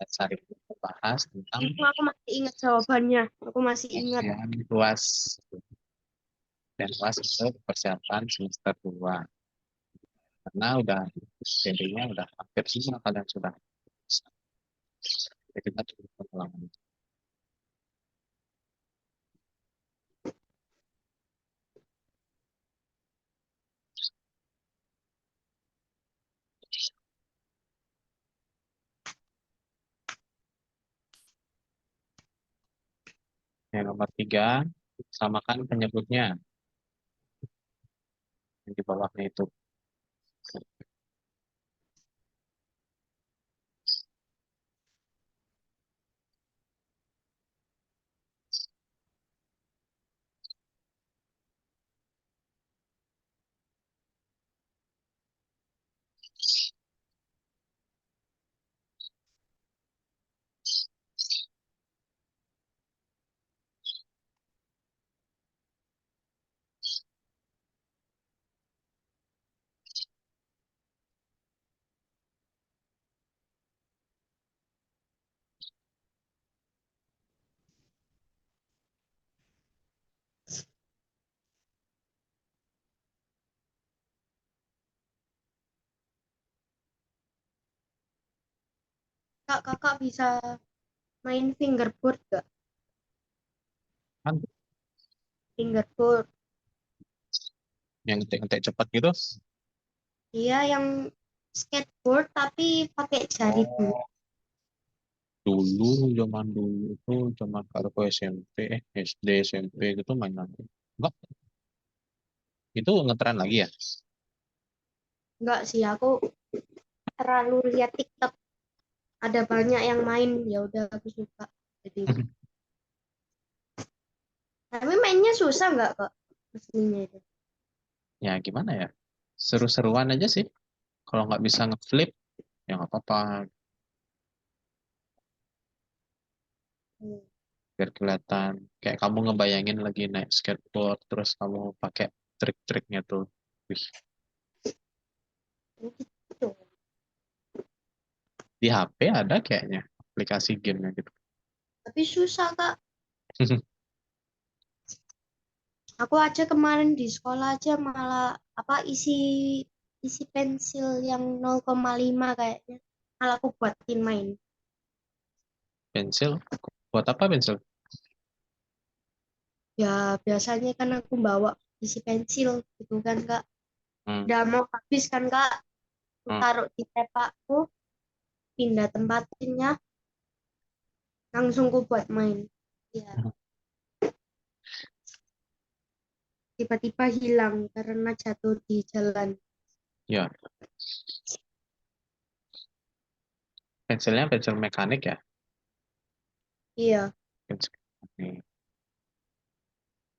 Sari bahas tentang Aku masih ingat jawabannya. Aku masih ingat. ujian luas dan luas untuk persiapan semester 2. Karena udah intinya udah hampir semua kalian sudah bisa. Jadi kita cukup pengulangan. Yang nomor 3, samakan penyebutnya yang di bawahnya itu. Kakak bisa main fingerboard gak? Kan Fingerboard. yang ngetik-ngetik cepat gitu. Iya, yang skateboard tapi pakai jari dulu. Oh, dulu zaman dulu itu zaman kalau ke SMP, SD, SMP gitu mainan. Enggak, itu ngetren lagi ya? Enggak sih, aku terlalu lihat TikTok. Ada banyak yang main, ya udah aku suka. Jadi, tapi mainnya susah nggak kak? Aslinya itu. Ya gimana ya? Seru-seruan aja sih. Kalau nggak bisa ngeflip, ya nggak apa-apa. Hmm. Biar kelihatan. Kayak kamu ngebayangin lagi naik skateboard, terus kamu pakai trik-triknya tuh. Wih, Gitu. di HP ada kayaknya aplikasi gamenya gitu. Tapi susah kak. Aku aja kemarin di sekolah aja malah apa isi isi pensil yang 0,5 kayaknya. Malah aku buatin main. Pensil, buat apa pensil? Ya biasanya kan aku bawa isi pensil gitu kan kak. Hmm. Udah mau habis kan kak. Aku Hmm. taruh di tepakku, pindah tempatinnya, langsung aku buat main. Ya tiba-tiba hilang karena jatuh di jalan. Ya, pensilnya pensil mekanik ya. Iya, Pensil mekanik.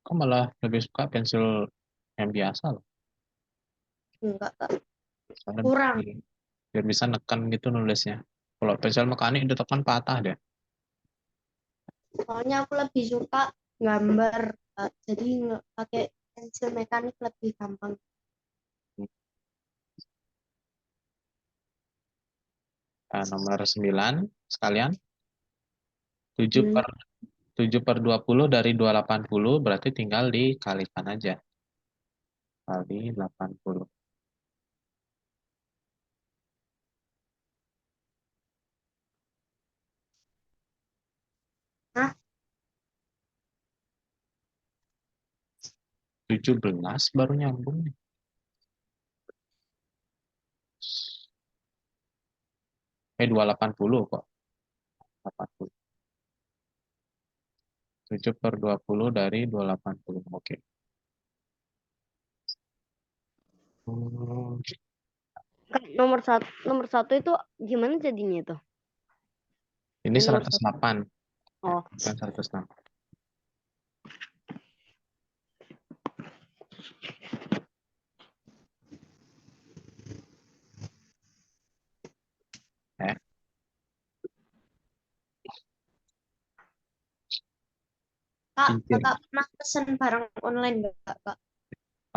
Kok malah lebih suka pensil yang biasa loh. enggak kak. Soalnya Kurang. biar bisa neken gitu nulisnya. Kalau pensil mekanik ditekan patah deh. Soalnya aku lebih suka gambar, Kak. Jadi pakai pensil mekanik lebih gampang. Nah, nomor 9 sekalian 7 Hmm. per 7/20 dari 280 berarti tinggal dikalikan aja. Kali 80. Nah, 17 baru nyambung nih. 280 kok. 80. 7/20 dari 280. Oke. Hmm, nomor satu itu gimana jadinya tuh? ini Yang nomor satu. 108. Ya, Oh, bukan 106. Eh, Kak, cincin. kakak pernah pesan barang online nggak, Kak?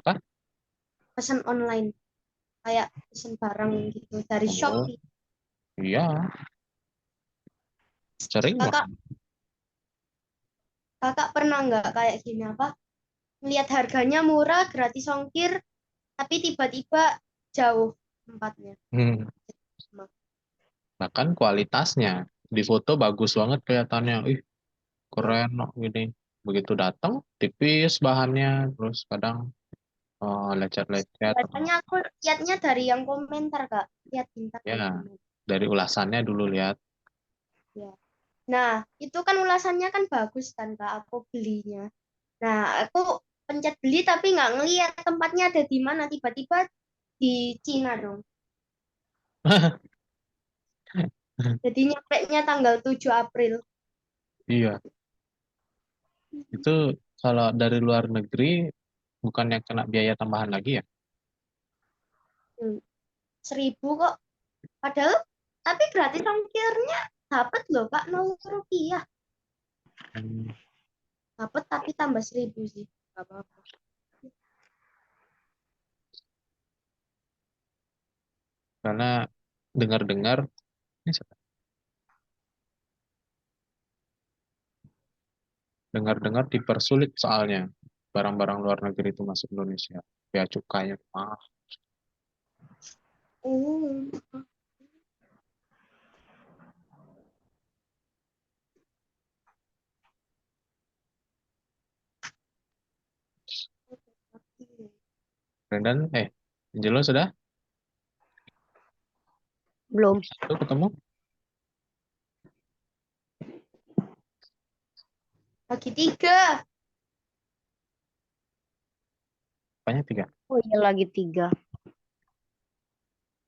Apa? Pesan online, kayak pesan barang gitu dari Oh, Shopee. iya. Sering Kakak, banget. kakak pernah nggak kayak gini apa? Melihat harganya murah, gratis ongkir, tapi tiba-tiba jauh tempatnya. Hmm. Bahkan kualitasnya di foto bagus banget kelihatannya. Ih, Ya. keren kok gini. Begitu datang, tipis bahannya, terus kadang lecet-lecet. Biasanya aku lihatnya dari yang komentar, Kak. Lihat bintang Ya, yang komentar. dari ulasannya dulu lihat. Ya. Nah, itu kan ulasannya kan bagus kan, Kak. Aku belinya. Nah, aku pencet beli tapi nggak ngeliat tempatnya ada di mana. Tiba-tiba di Cina dong. Jadi nyampe tanggal 7 April. Iya, itu kalau dari luar negeri bukannya kena biaya tambahan lagi ya? Hmm, 1.000 kok. Padahal, tapi gratis ongkirnya dapat loh, Kak. 0 rupiah. Hmm, Dapat tapi tambah 1.000 sih. Gak apa-apa. karena dengar-dengar, ini siapa? Dengar-dengar dipersulit soalnya barang-barang luar negeri itu masuk Indonesia. Bea cukainya mahal. Oh. Brendan, Angelo sudah? Belum. Tuh ketemu? Bagi 3. Apanya 3? Oh iya lagi 3.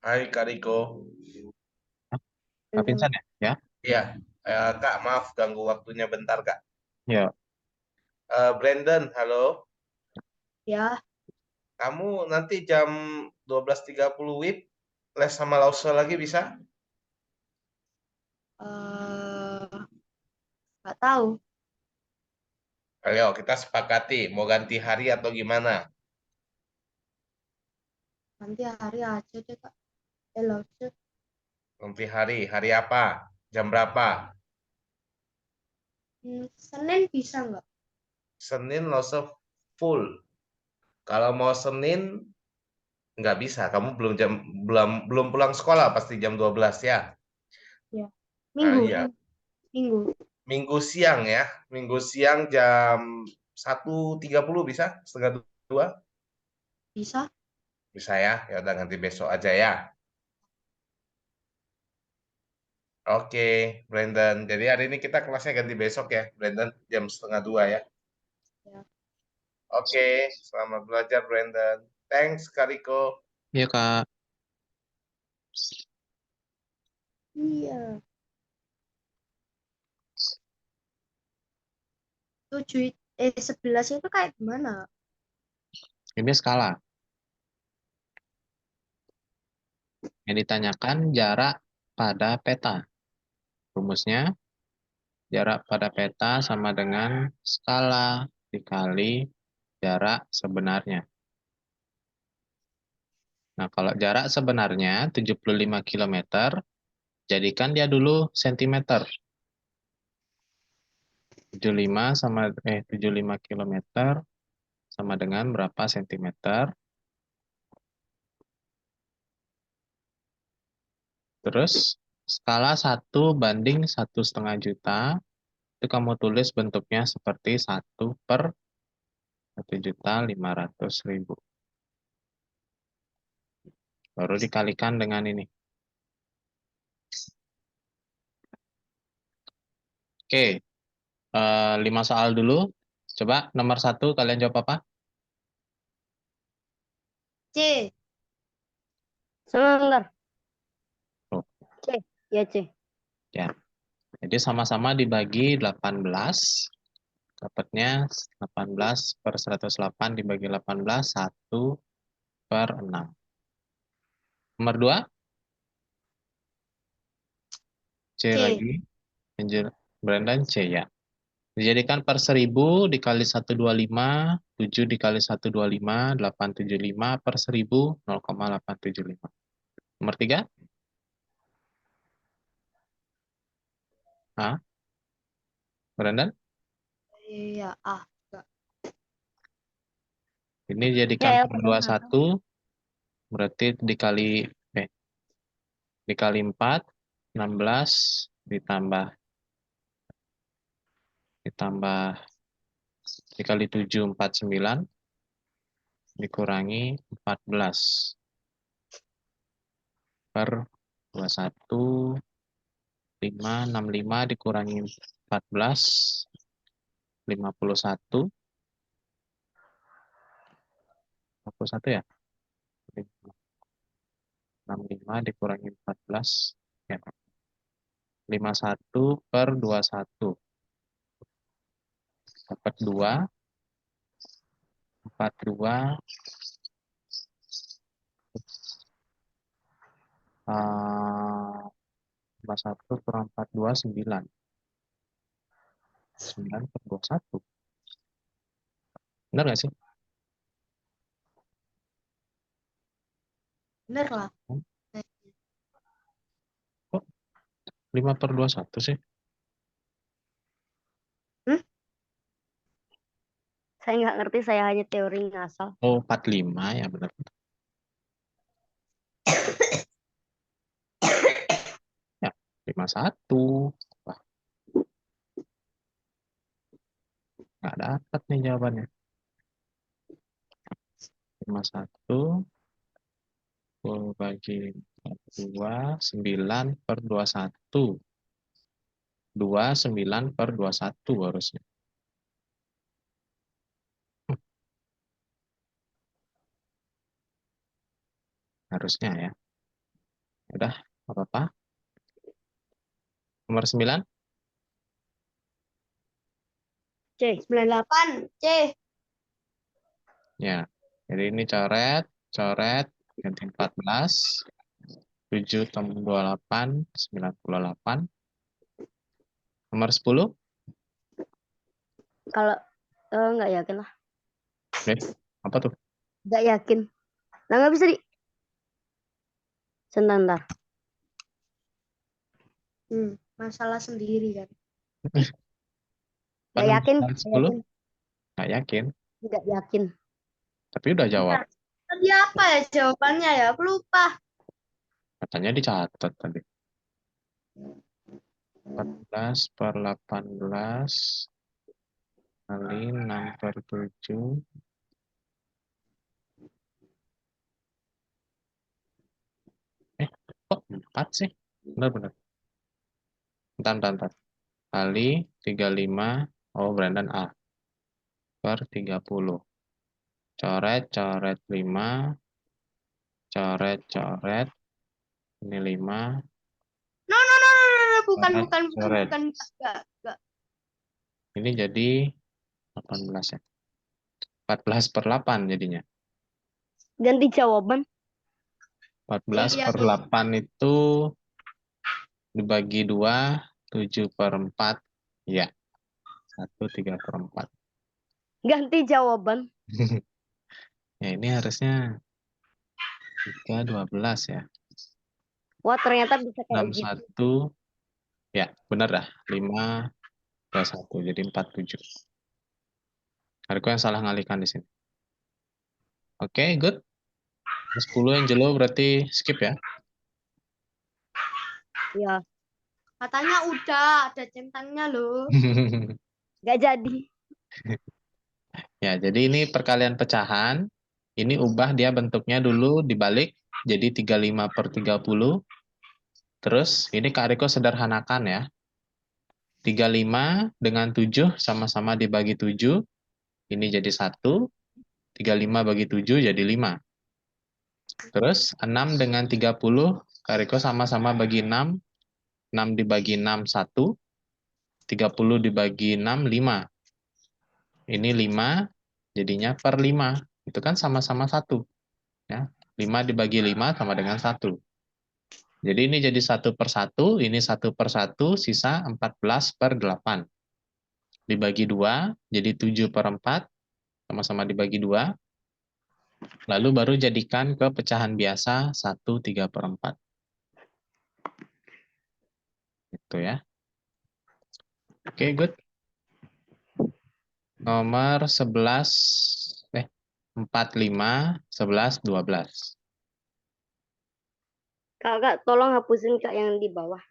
Hai Kak Riko. Hah? Kak Vincent ya? Ya? Iya, Kak, maaf ganggu waktunya bentar, Kak. Ya. Brandon, halo. Ya, Kamu nanti jam 12.30 WIB les sama Lause lagi bisa? nggak tahu. Ayo, kita sepakati mau ganti hari atau gimana? Nanti hari aja deh, Kak. Lause. Ganti hari apa? Jam berapa? Senin bisa nggak? Senin Lause full. Kalau mau Senin nggak bisa, kamu belum pulang sekolah pasti jam 12 ya. Ya. Ah, Minggu, iya, minggu. Minggu siang ya. Minggu siang jam 1.30 bisa? Setengah dua? Bisa? Bisa ya? Ya udah nanti besok aja ya. Oke, Brandon. Jadi hari ini kita kelasnya ganti besok ya, Brandon, jam setengah dua ya. Ya. Oke, selamat belajar, Brandon. Thanks, Kariko. Iya, Kak. Iya. 11 itu kayak gimana? Ini skala. Yang ditanyakan jarak pada peta. Rumusnya, jarak pada peta sama dengan skala dikali jarak sebenarnya. Nah, kalau jarak sebenarnya 75 kilometer, jadikan dia dulu sentimeter. 75 kilometer sama dengan berapa sentimeter? Terus skala 1/1,5 juta, itu kamu tulis bentuknya seperti 1/1.500.000. Baru dikalikan dengan ini. Oke, 5 soal dulu. Coba nomor 1 kalian jawab apa? C. Sebentar, Oh, C. Ya, C. ya. Jadi sama-sama dibagi 18. Dapatnya 18/108 dibagi 18, 1/6. Nomor 2, C C. lagi. Brandon C ya. Dijadikan per 1.000 dikali 125, 7 dikali 125, 875 per 1.000, 0,875. Nomor 3, A. Brandon? Iya, ah. Ini jadikan Ya, per 21, berarti dikali 4, 16, ditambah dikali 7, 49, dikurangi 14 per 21, 5, 65 dikurangi 14, 51, 51 ya? 65 dikurangi 14, ya. 51 per 21. Dapat 2, 42, 41 kurang 42, 9. 9 per 21. Benar nggak sih? Bener lah. Kok 5 per 21 sih? Saya nggak ngerti, saya hanya teori ngasal. Oh, 45 ya benar. Ya, 51. Wah, nggak dapat nih jawabannya. 51 bagi 2, 9 per 21. 2, 9 per 21 harusnya. Harusnya ya. Udah, apa-apa. Nomor 9. C. 98, C. Ya. Jadi ini coret, ganti 14. 7 tambah 28, 98. Nomor 10. Kalau nggak yakin lah. Apa tuh? Nggak yakin. Nah, nggak bisa di. Sebentar. Masalah sendiri kan. Nggak yakin. Nomor 10? Nggak yakin. Nggak yakin. Tapi udah jawab. Tadi apa ya jawabannya ya? Aku lupa. Katanya dicatat tadi. 14 per 18 kali 6 per 7. Kok 4 sih? Benar-benar. Bentar. Kali 35. Oh, Brandon A. Per 30. Coret 5. Coret. Ini 5. No. Bukan. Coret. Enggak. Ini jadi 18 ya. 14 per 8 jadinya. Ganti jawaban. 14 Iya. per 8 itu dibagi 2, 7 per 4. Ya, 1, 3 per 4. Ganti jawaban. Ya, ini harusnya 3, 12 ya. Wah, ternyata bisa kayak 6, gitu. 1. Ya, benar dah. 5, 1. Jadi 47. Hariku yang salah ngalihkan di sini. Oke, good. 10 yang jelo berarti skip ya. Ya, Katanya udah ada centangnya loh. nggak jadi. Ya, jadi ini perkalian pecahan. Ini ubah dia bentuknya dulu dibalik. Jadi 35 per 30. Terus ini Kak Riko sederhanakan ya. 35 dengan 7 sama-sama dibagi 7. Ini jadi 1. 35 bagi 7 jadi 5. Terus 6 dengan 30. Kak Riko sama-sama bagi 6. 6 dibagi 6, 1. 30 dibagi 6, 5. Ini 5 jadinya per 5. Itu kan sama-sama 1. Ya. 5 dibagi 5 sama dengan 1. Jadi ini jadi 1 per 1, ini 1 per 1, sisa 14 per 8. Dibagi 2, jadi 7 per 4, sama-sama dibagi 2. Lalu baru jadikan ke pecahan biasa 1, 3 per 4. Itu ya. Oke, good. Nomor 45, 11, 12. Kakak, tolong hapusin Kak yang di bawah.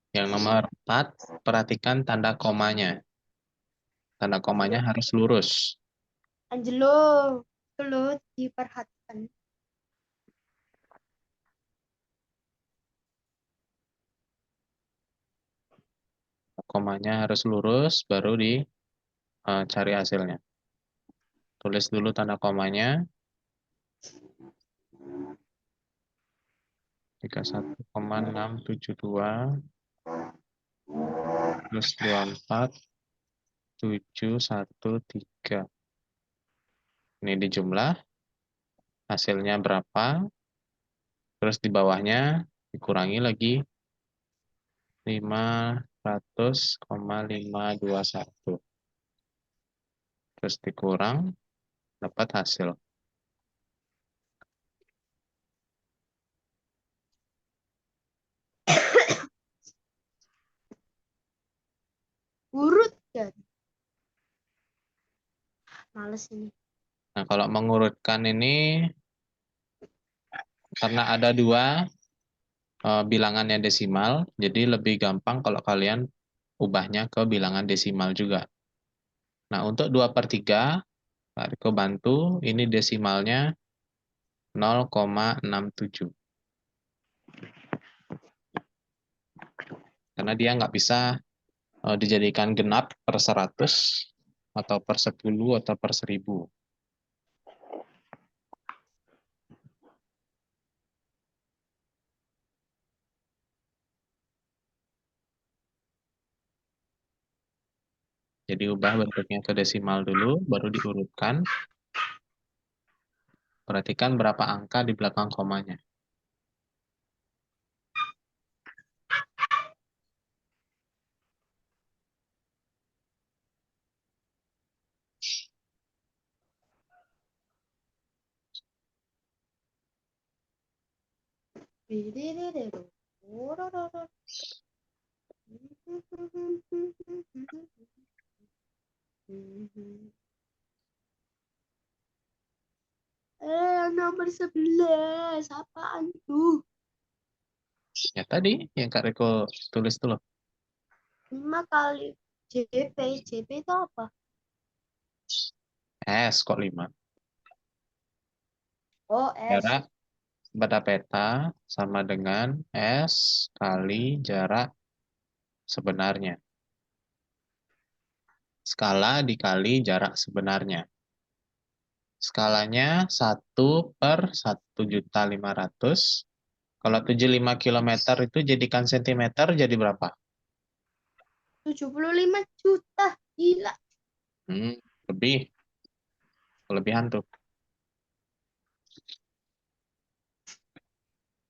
Yang nomor 4, perhatikan tanda komanya. Tanda komanya harus lurus. Angelo, itu loh diperhatikan. Komanya harus lurus, baru dicari hasilnya. Tulis dulu tanda komanya. 31,672 plus 24, 713. Ini dijumlah, hasilnya berapa? Terus di bawahnya dikurangi lagi 500,521. Terus dikurang, dapat hasil. Urut kan. Males ini. Nah, kalau mengurutkan ini, karena ada dua bilangannya desimal, jadi lebih gampang kalau kalian ubahnya ke bilangan desimal juga. Nah, untuk 2/3, Kak Riko bantu, ini desimalnya 0,67. Karena dia nggak bisa dijadikan genap per 100, atau per 10, atau per 1000. Jadi ubah bentuknya ke desimal dulu, baru diurutkan. Perhatikan berapa angka di belakang komanya. Nomor 11. Apaan tuh? Ya tadi yang Kak Riko tulis dulu. 5 kali JP. JP itu apa? S kok 5. Oh, S. Jarak pada peta sama dengan S kali jarak sebenarnya. Skala dikali jarak sebenarnya. Skalanya 1/1.500.000. Kalau 75 km itu jadikan sentimeter jadi berapa? 75 juta. Gila. Lebih. Kelebihan tuh.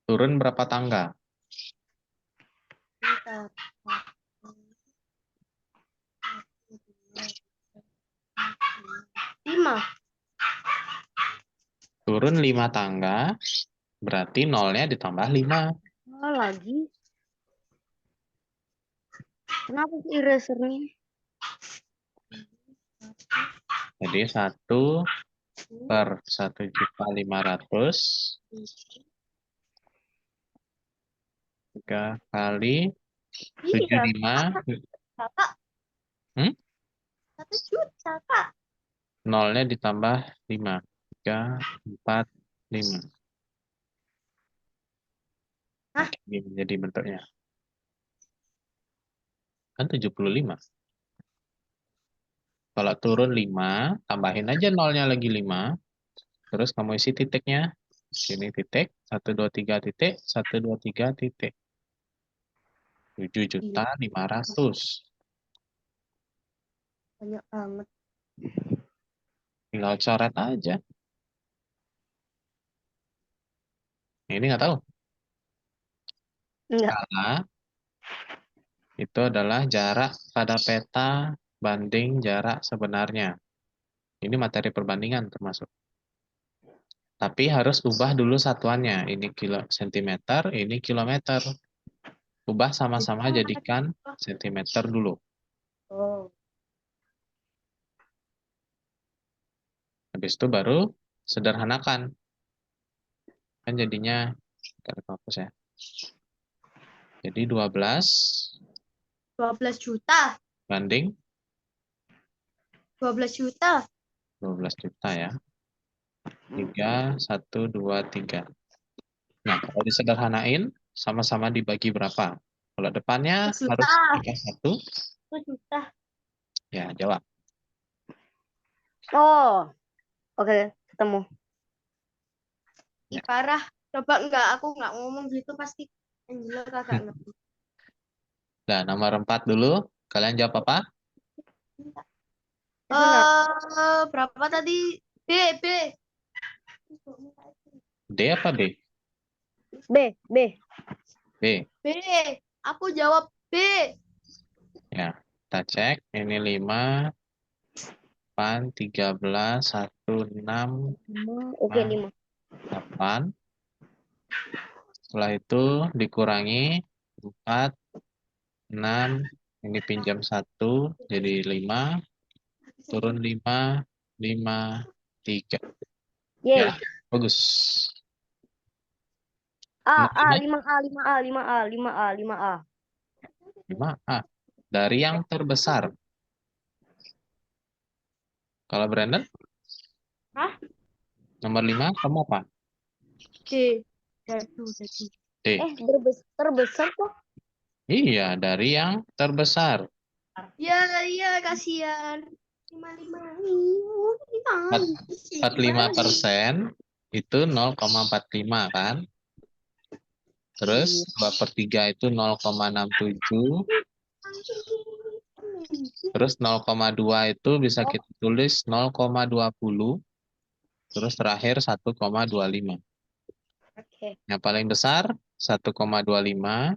Turun berapa tangga? Bentar. 5. Turun 5 tangga, berarti nolnya ditambah 5. Oh, lagi. Kenapa sih erasernya? Jadi 1/1.500.000. 3 kali Iya, 75. kakak. Hmm? 1 juta, Kak. Nolnya ditambah 5. 3, 4, 5. Hah? Ini menjadi bentuknya. Kan 75. Kalau turun 5, tambahin aja nolnya lagi 5. Terus kamu isi titiknya. Sini titik, 1, 2, 3 titik, 1, 2, 3 titik. 7.500.000. Banyak banget. Tinggal coret aja. Ini nggak tahu. Enggak. Skala itu adalah jarak pada peta banding jarak sebenarnya. Ini materi perbandingan termasuk. Tapi harus ubah dulu satuannya. Ini kilo sentimeter, ini kilometer. Ubah sama-sama jadikan sentimeter dulu. Oh. Habis itu baru sederhanakan. Kan jadinya, kita hapus ya. Jadi 12 12 juta. banding 12 juta. 12 juta ya. 3, 1, 2, 3. Nah, kalau disederhanain, sama-sama dibagi berapa? Kalau depannya 1 harus juta. dikasih 1, 1 juta. ya jawab. Oh. Oke, ketemu. Ih, parah. Coba aku nggak ngomong gitu pasti Angela kagak ngerti. Nah, nomor 4 dulu. Kalian jawab apa? Berapa tadi? B. D apa B? B. B. B. Aku jawab B. Ya, kita cek. Ini 5, 8, 13, 1, 6, Oke, 5, 5. 8. Setelah itu dikurangi 4, 6, ini pinjam 1, jadi 5, turun 5, 5, 3. Yeay. Ya, bagus. A, Nomornya 5A, 5A. 5A. Dari yang terbesar. Kalau Brandon? Hah? Nomor 5, kamu apa? D. Dadu. D. Terbesar kok. Iya, dari yang terbesar. Ya, kasihan. 55. 45% itu 0,45 kan? Terus 2/3 itu 0,67. Terus 0,2 itu bisa kita tulis 0,20. Terus terakhir 1,25. Oke. Yang paling besar 1,25.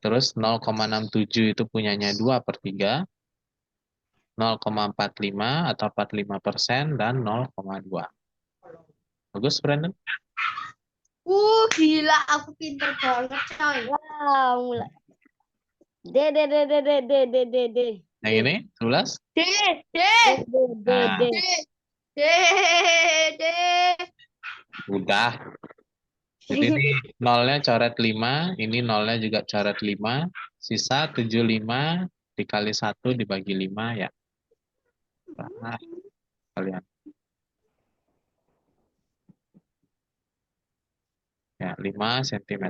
Terus 0,67 itu punyanya 2/3. 0,45 atau 45% dan 0,2. Bagus, Brandon? Gila, aku pinter banget, coy. Wow, mulai. D. Yang ini 11? D. Nah, D. udah. Jadi ini nolnya coret 5, ini nolnya juga coret 5, sisa 75 dikali 1 dibagi 5 ya. Nah, kalian. Ya, 5 cm.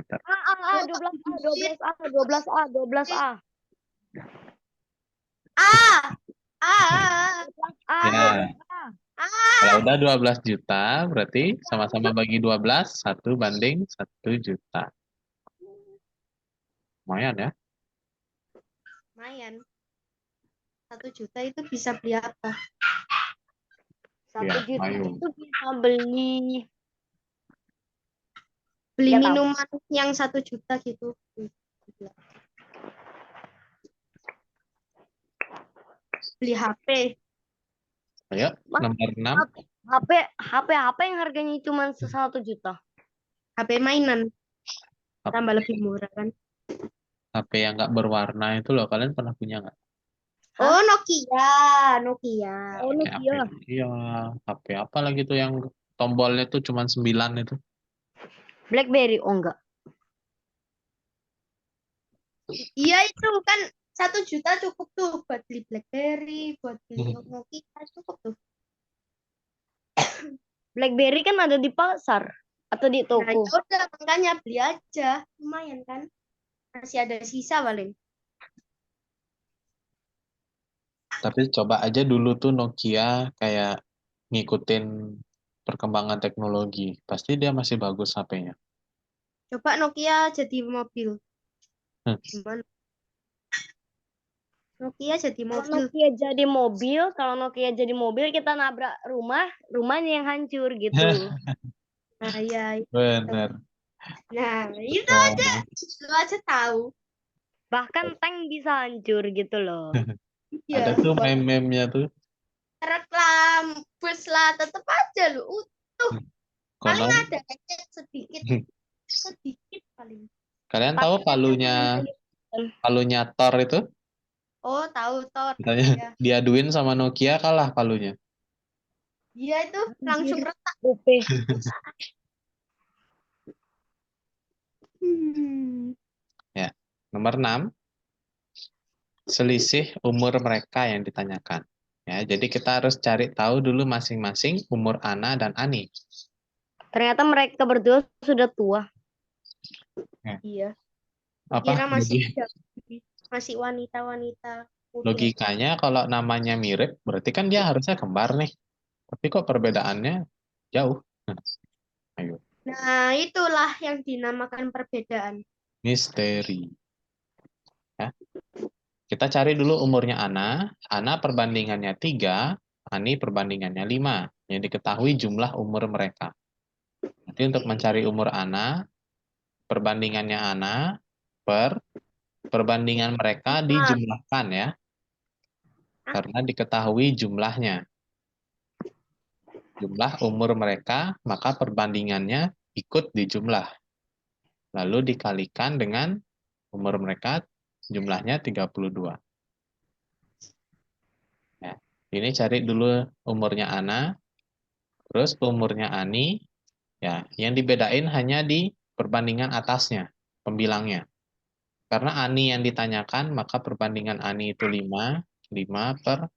12A. Ya, kalau udah 12 juta, berarti sama-sama bagi 12, 1 banding 1 juta. Lumayan ya. Lumayan. 1 juta itu bisa beli apa? 1 Ya, juta ayo. itu bisa beli Beli Nggak tahu. minuman yang 1 juta gitu. Beli HP. Ayo, nomor 6. HP yang harganya cuma 1 juta. HP mainan. Apa? Tambah lebih murah kan. HP yang nggak berwarna itu loh, kalian pernah punya nggak? Oh, Nokia. Oh, Pakai HP. Nokia. Iya, HP apa lagi tuh yang tombolnya tuh cuma 9 itu? BlackBerry, oh enggak. Iya, itu kan 1 juta cukup tuh buat beli BlackBerry, buat beli Nokia cukup tuh. BlackBerry kan ada di pasar atau di Nah, toko. ya udah makanya beli aja, lumayan kan. Masih ada sisa paling. Tapi coba aja dulu tuh Nokia kayak ngikutin perkembangan teknologi. Pasti dia masih bagus HP-nya. Coba Nokia jadi mobil. Hmm. Gimana? Nokia jadi Kalau mobil. Nokia jadi mobil, kita nabrak rumah, rumahnya yang hancur gitu. Nah, ya. Bener. Nah, itu Nah, lu aja tahu. Bahkan tank bisa hancur gitu loh. ada Ya, tuh buat meme-memnya tuh. reklam bus lah, tetep aja lu utuh. Paling Konon, ada lecet sedikit, sedikit paling. kalian tahu Tapi palunya Thor itu? Oh, tahu Thor. Katanya Ya. diaduin sama Nokia kalah palunya. Dia itu langsung retak. OP. Hmm. Ya. Nomor 6, selisih umur mereka yang ditanyakan. Ya, jadi kita harus cari tahu dulu masing-masing umur Ana dan Ani. Ternyata mereka berdua sudah tua. Iya. Apa Kira masih logi- masih wanita-wanita muda. logikanya kalau namanya mirip, berarti kan dia harusnya kembar nih. Tapi kok perbedaannya jauh? Ayo, Nah, itulah yang dinamakan perbedaan. misteri. Ya. Kita cari dulu umurnya Ana. Ana perbandingannya 3, Ani perbandingannya 5. Yang diketahui jumlah umur mereka. Nanti untuk mencari umur Ana, perbandingannya Ana per perbandingan mereka dijumlahkan ya. Karena diketahui jumlahnya. Jumlah umur mereka, maka perbandingannya ikut dijumlah. Lalu dikalikan dengan umur mereka, jumlahnya 32. Ya. Ini cari dulu umurnya Ana, terus umurnya Ani, ya, yang dibedain hanya di perbandingan atasnya, pembilangnya. Karena Ani yang ditanyakan, maka perbandingan Ani itu 5, 5 per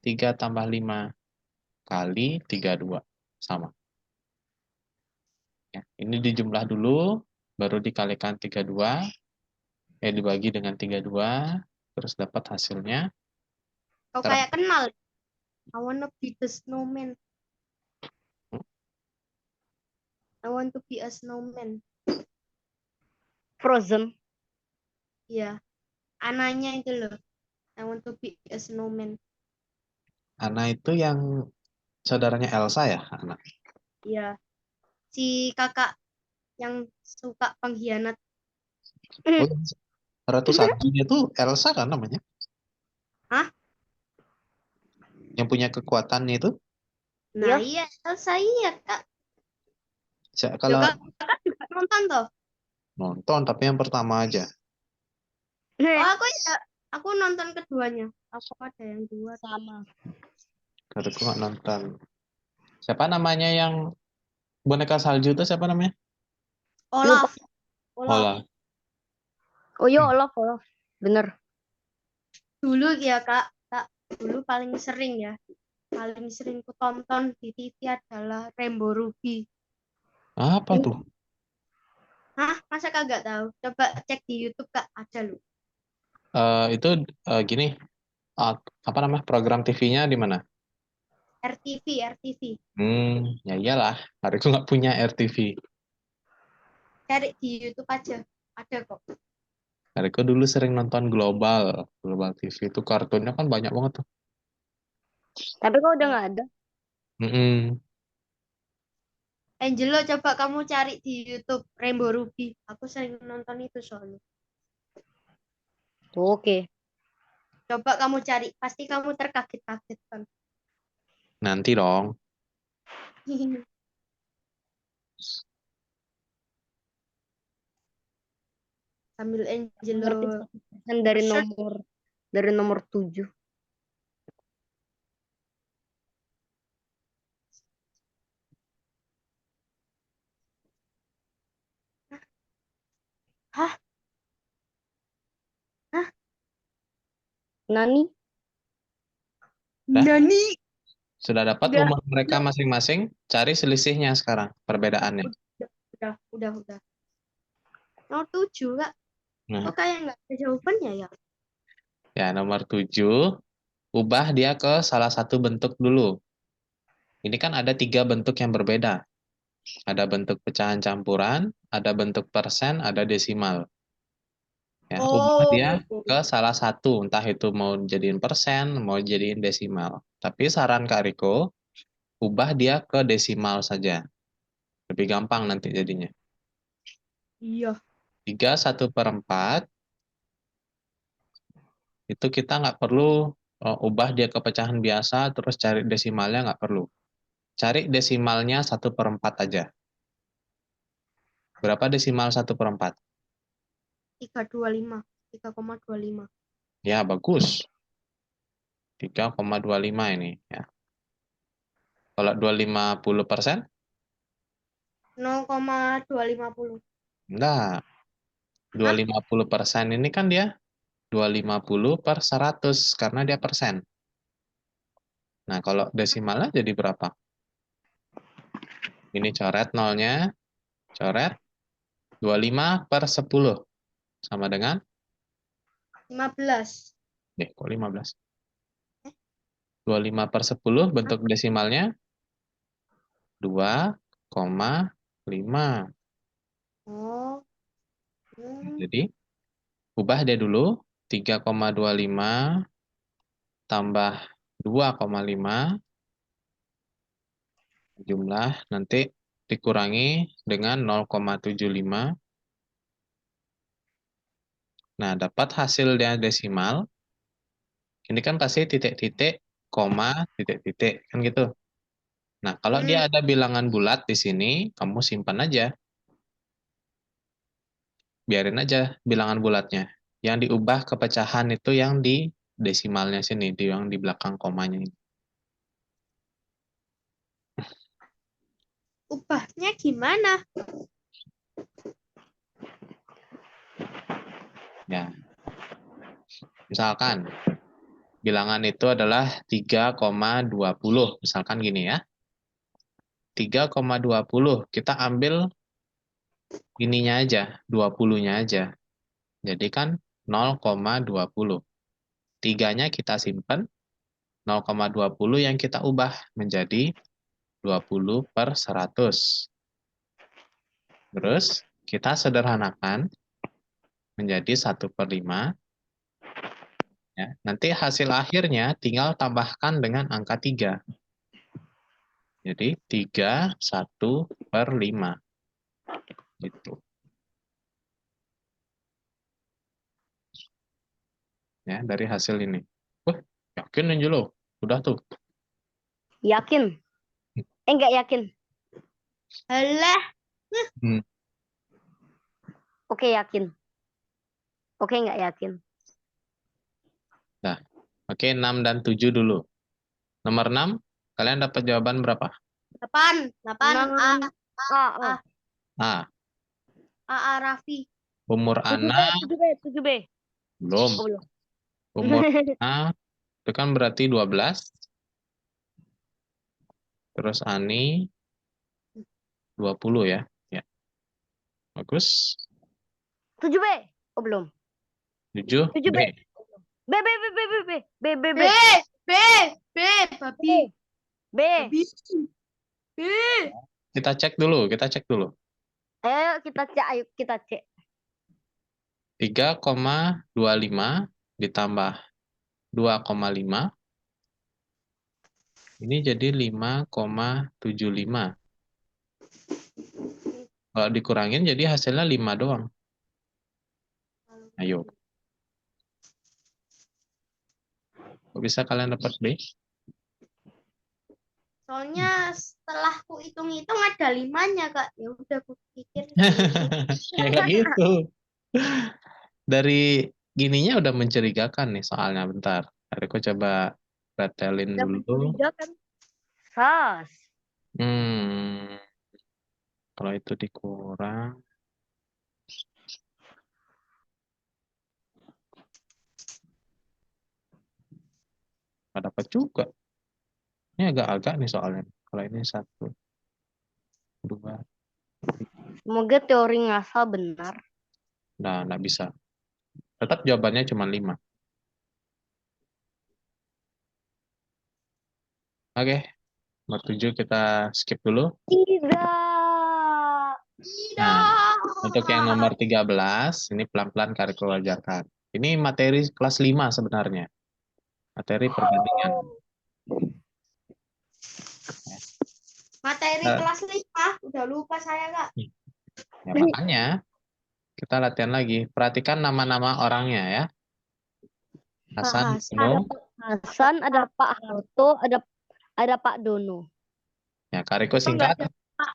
3 tambah 5 kali 32. Sama. Ya, ini dijumlah dulu, baru dikalikan 32, dibagi dengan 32, terus dapat hasilnya. Kau kayak kenal. I wanna be the snowman. I want to be a snowman. Frozen. Iya. Ananya itu loh. I want to be a snowman. Ana itu yang saudaranya Elsa ya, Ana? Iya. Si kakak yang suka pengkhianat. Oh, Ratu Sakinya itu Elsa kan namanya? Hah? Yang punya kekuatannya itu? Nah, iya, Elsa iya, Kak. Kalau Kakak juga nonton toh? nonton, tapi yang pertama aja. Oh, aku nonton keduanya. Aku ada yang dua. Sama. Kalau aku nggak nonton. Siapa namanya yang boneka salju itu siapa namanya? Olaf. Ola. Oh iya, Olaf. Bener. Dulu ya, Kak. Dulu paling sering ya. Paling sering ku tonton di TV adalah Rainbow Ruby. Apa tuh? Hah? Masa kagak tahu? Coba cek di YouTube, Kak. Ada loh. Itu gini, apa namanya program TV-nya di mana? RTV. Ya iyalah, aku nggak punya RTV. Cari di YouTube aja. Ada kok. Aku dulu sering nonton Global TV itu kartunnya kan banyak banget tuh. Tapi kok udah nggak ada? Mm-mm. Angelo, coba kamu cari di YouTube Rainbow Ruby. Aku sering nonton itu soalnya. Oke. Coba kamu cari, pasti kamu terkaget-kaget kan. Nanti dong. Sambil Angelo Ngerti 100% dari nomor 7. Hah? Nani? Dah. Nani? Sudah dapat Udah. umur mereka masing-masing, cari selisihnya sekarang, perbedaannya. Udah. Nomor 7, Kak. Nah, Kok kayak nggak ada jawabannya ya? ya nomor 7, ubah dia ke salah satu bentuk dulu. Ini kan ada 3 bentuk yang berbeda. Ada bentuk pecahan campuran, ada bentuk persen, ada desimal. Ya, ubah Oh, dia gitu. ke salah satu, entah itu mau jadiin persen, mau jadiin desimal. Tapi saran Kak Riko, ubah dia ke desimal saja. Lebih gampang nanti jadinya. Iya. 3/1/4 itu kita nggak perlu ubah dia ke pecahan biasa, terus cari desimalnya nggak perlu. Cari desimalnya 1/4 aja. Berapa desimal 1/4? 3,25. 3,25. Ya, bagus. 3,25 ini. Ya. Kalau 250%? 0,250. Enggak. 250% ini kan dia 250/100 karena dia persen. Nah, kalau desimalnya jadi berapa? Ini coret nolnya, coret 25/10 sama dengan 15. kok 15? 25/10 bentuk desimalnya 2,5. Oh. Jadi ubah dia dulu 3,25 tambah 2,5 jumlah nanti dikurangi dengan 0,75. Nah, dapat hasilnya desimal. Ini kan pasti titik-titik, koma, titik-titik, kan gitu. Nah, kalau dia ada bilangan bulat di sini, kamu simpan aja. Biarin aja bilangan bulatnya. Yang diubah ke pecahan itu yang di desimalnya sini, yang di belakang komanya ini. Ubahnya gimana? Ya. Misalkan bilangan itu adalah 3,20. Misalkan gini ya. 3,20. Kita ambil ininya aja, 20-nya aja. Jadi kan 0,20. 3-nya kita simpan, 0,20 yang kita ubah menjadi 20/100. Terus kita sederhanakan menjadi 1/5. Ya, nanti hasil akhirnya tinggal tambahkan dengan angka 3. Jadi 3/1/5. Gitu. Ya, dari hasil ini. Wah, yakin Angelo? Udah tuh. Yakin? Enggak yakin. Alah. Oke, yakin. Oke, enggak yakin. Nah, oke 6 dan 7 dulu. Nomor 6, kalian dapat jawaban berapa? 8. 8. A. A. A. A. Raffi. Umur 7B, Ana 7B, 7B. belum. Oh, belum. Umur Ana itu kan berarti 12. Terus Ani 20 ya. Ya. Bagus. 7B. Oh, belum. 7 7B. B. B, B, B, B, B, B, B, B, B. B. B. B. Babi. B. Babi. B. Kita cek dulu, kita cek dulu. Ayo kita cek, ayo kita cek. 3,25 ditambah 2,5 ini jadi 5,75. Kalau dikurangin jadi hasilnya 5 doang. Ayo. Kok bisa kalian dapat B? Soalnya setelah ku hitung-hitung ada 5-nya, Kak. Ya udah ku pikir. Ya kayak gitu. Dari gininya udah mencurigakan nih soalnya. Bentar. Aku coba pretelin Udah dulu. mencurigakan. Sas. Kalau itu dikurang. Nggak dapat juga. Ini agak-agak nih soalnya. Kalau ini 1, 2. Semoga teori ngasal benar. Nah, nggak bisa. Tetap jawabannya cuma 5. Oke. Nomor 7 kita skip dulu. Tidak. Nah, untuk yang Tidak. nomor 13, ini pelan-pelan Kariko ajarkan. Ini materi kelas 5 sebenarnya. Materi perbandingan. Materi Eh, kelas 5. Udah lupa saya, Kak. Ya makanya kita latihan lagi. Perhatikan nama-nama orangnya ya. Hasan, Bahas. Ada Dono. Pak Hasan, ada Pak Harto, ada Pak Dono. Ya, Kariko Kok nggak singkat. ada Pak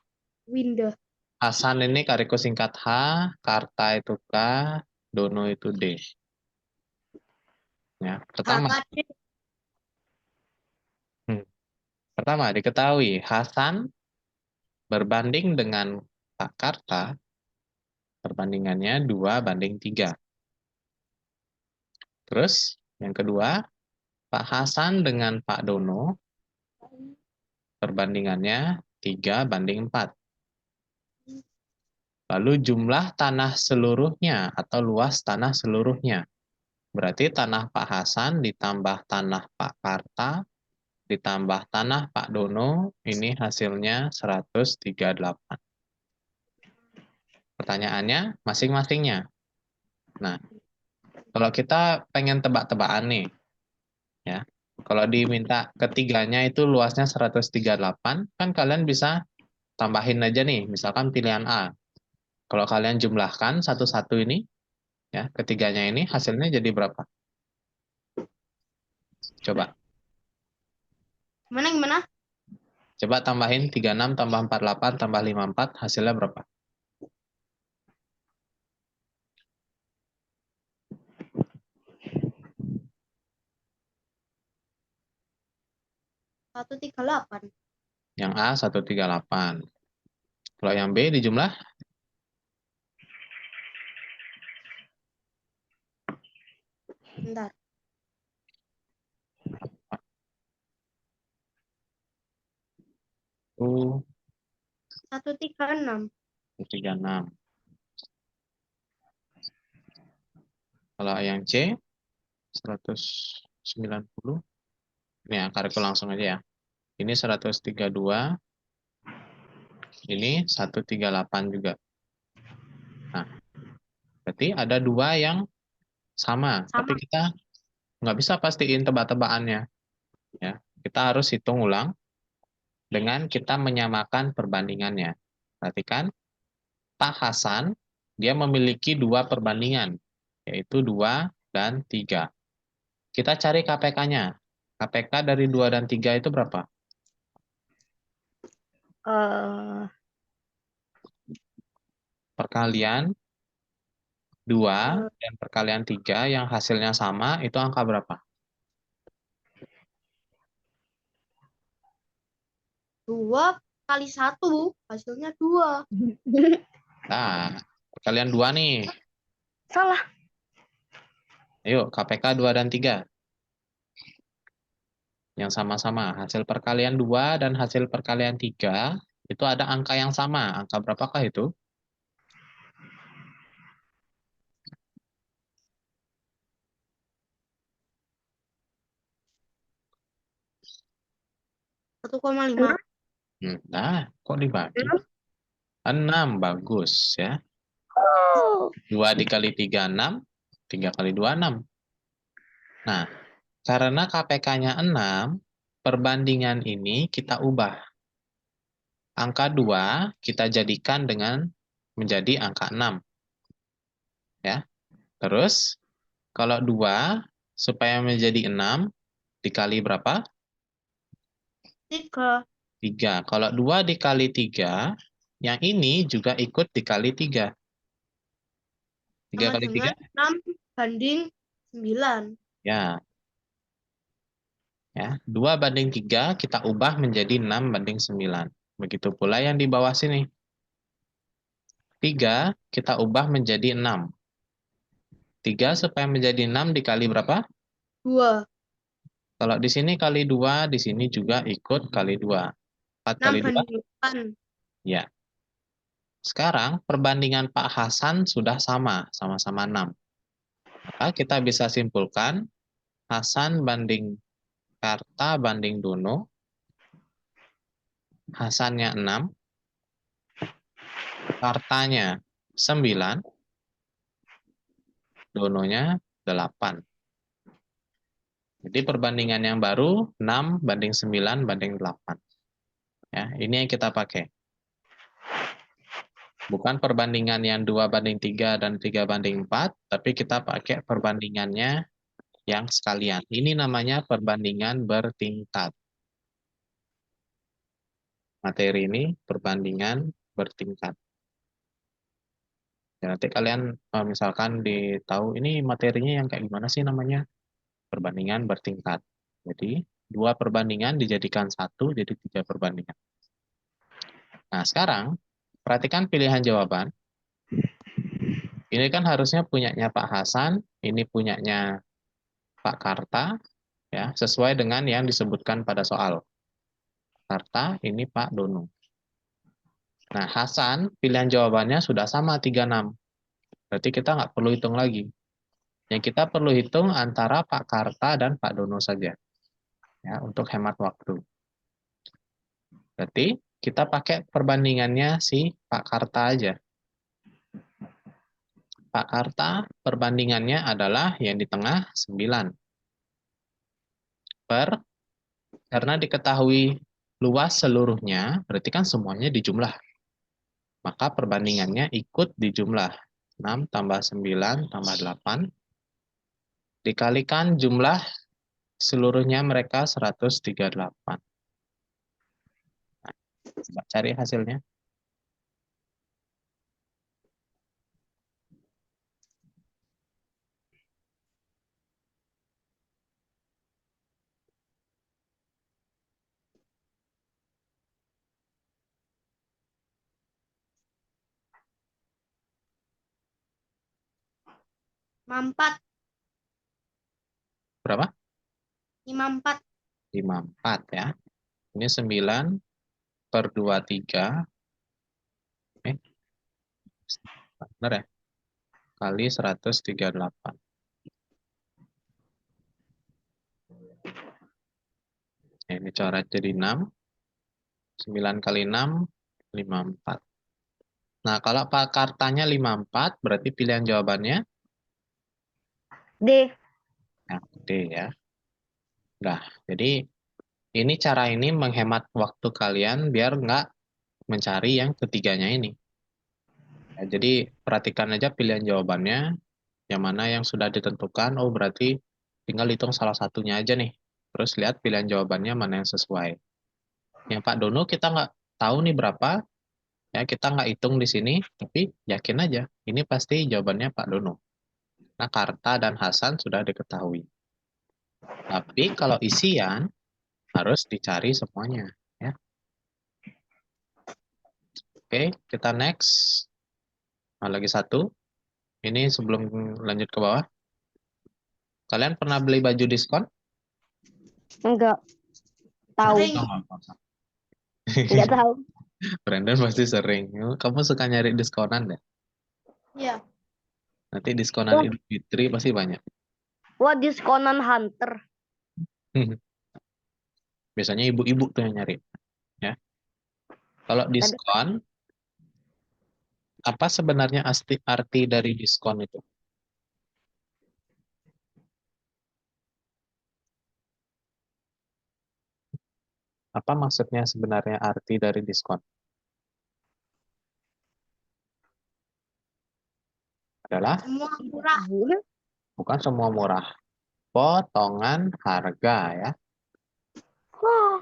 Winda? Hasan ini Kariko singkat H, Karta itu K, Dono itu D. Ya, pertama. Pertama diketahui Hasan berbanding dengan Pak Karta, perbandingannya 2:3. Terus yang kedua, Pak Hasan dengan Pak Dono, perbandingannya 3:4. Lalu jumlah tanah seluruhnya atau luas tanah seluruhnya. Berarti tanah Pak Hasan ditambah tanah Pak Karta, ditambah tanah Pak Dono, ini hasilnya 138. Pertanyaannya masing-masingnya. Nah, kalau kita pengen tebak-tebakan nih, ya. Kalau diminta ketiganya itu luasnya 138, kan kalian bisa tambahin aja nih, misalkan pilihan A. Kalau kalian jumlahkan satu-satu ini, ya, ketiganya ini hasilnya jadi berapa? Coba. Gimana? Coba tambahin 36 tambah 48 tambah 54, hasilnya berapa? Satu 138. Yang A 138. Kalau yang B dijumlah? Bentar. 136. 136. Kalau yang C 190. Ini akarku langsung aja ya. Ini 132. Ini 138 juga. Nah, berarti ada dua yang sama. Tapi kita nggak bisa pastiin tebak-tebakannya. Ya, kita harus hitung ulang dengan kita menyamakan perbandingannya. Perhatikan, Pak Hasan, dia memiliki 2 perbandingan, yaitu 2 dan 3. Kita cari KPK-nya. KPK dari 2 dan 3 itu berapa? Perkalian 2 dan perkalian 3 yang hasilnya sama, itu angka berapa? 2 kali 1, hasilnya 2. Nah, perkalian 2 nih. Salah. Ayo, KPK 2 dan 3. Yang sama-sama. Hasil perkalian 2 dan hasil perkalian 3, itu ada angka yang sama. Angka berapakah itu? 1,5. Nah, kok dibagi? 6, bagus ya. 2 dikali 3, 6. 3 kali 2, 6. Nah, karena KPK-nya 6, perbandingan ini kita ubah. Angka 2 kita jadikan dengan menjadi angka 6. Ya. Terus, kalau 2 supaya menjadi 6, dikali berapa? 3. 3. Kalau 2 dikali 3, yang ini juga ikut dikali 3. 3 Sama kali 3? dengan 6/9. Ya. Ya, 2/3 kita ubah menjadi 6/9. Begitu pula yang di bawah sini. 3 kita ubah menjadi 6. 3 supaya menjadi 6 dikali berapa? 2. Kalau di sini kali 2, di sini juga ikut kali 2. 4 kali 2? 6/8. Ya. Sekarang perbandingan Pak Hasan sudah sama-sama 6. Maka kita bisa simpulkan Hasan banding Karta banding Dono. Hasannya 6. Kartanya 9, dononya 8. Jadi perbandingan yang baru 6 banding 9 banding 8. Ya, ini yang kita pakai. Bukan perbandingan yang 2 banding 3 dan 3 banding 4, tapi kita pakai perbandingannya yang sekalian. Ini namanya perbandingan bertingkat. Materi ini perbandingan bertingkat. Ya, nanti kalian misalkan tahu ini materinya yang kayak gimana sih namanya? Perbandingan bertingkat. Jadi 2 perbandingan dijadikan 1, jadi 3 perbandingan. Nah, sekarang perhatikan pilihan jawaban. Ini kan harusnya punyanya Pak Hasan, ini punyanya Pak Karta, ya, sesuai dengan yang disebutkan pada soal. Karta, ini Pak Dono. Nah, Hasan, pilihan jawabannya sudah sama 36. Berarti kita nggak perlu hitung lagi. Yang kita perlu hitung antara Pak Karta dan Pak Dono saja, ya, untuk hemat waktu. Berarti kita pakai perbandingannya si Pak Karta aja. Pak Karta perbandingannya adalah yang di tengah 9. Karena diketahui luas seluruhnya, berarti kan semuanya dijumlah. Maka perbandingannya ikut dijumlah. 6 tambah 9 tambah 8. Dikalikan jumlah seluruhnya mereka 138. Nah, coba cari hasilnya. Mampat. Berapa? 54. 54 ya. Ini 9 per 23. Benar ya? Kali 138. Nah, ini coret jadi 6. 9 kali 6, 54. Nah, kalau Pak Kartanya 54, berarti pilihan jawabannya D. yang D ya. Nah, jadi ini cara ini menghemat waktu kalian biar nggak mencari yang ketiganya ini. Ya, jadi perhatikan aja pilihan jawabannya, yang mana yang sudah ditentukan, oh berarti tinggal hitung salah satunya aja nih. Terus lihat pilihan jawabannya mana yang sesuai. Yang Pak Dono kita nggak tahu nih berapa, ya kita nggak hitung di sini, tapi yakin aja, ini pasti jawabannya Pak Dono. Nah, Karta dan Hasan sudah diketahui. Tapi kalau isian, harus dicari semuanya. Ya. Oke, kita next. Nah, lagi satu. Ini sebelum lanjut ke bawah. Kalian pernah beli baju diskon? Enggak tahu. Sering. Oh, apa-apa. Enggak tahu. Brandon pasti sering. Kamu suka nyari diskonan deh. Iya. Nanti diskonan Oh. Idul Fitri pasti banyak. Wah, diskonan Hunter. Biasanya ibu-ibu tuh yang nyari. Ya. Kalau diskon, apa sebenarnya arti dari diskon itu? Apa maksudnya sebenarnya arti dari diskon? Adalah Semua murah. bukan semua murah. Potongan harga ya. Oh,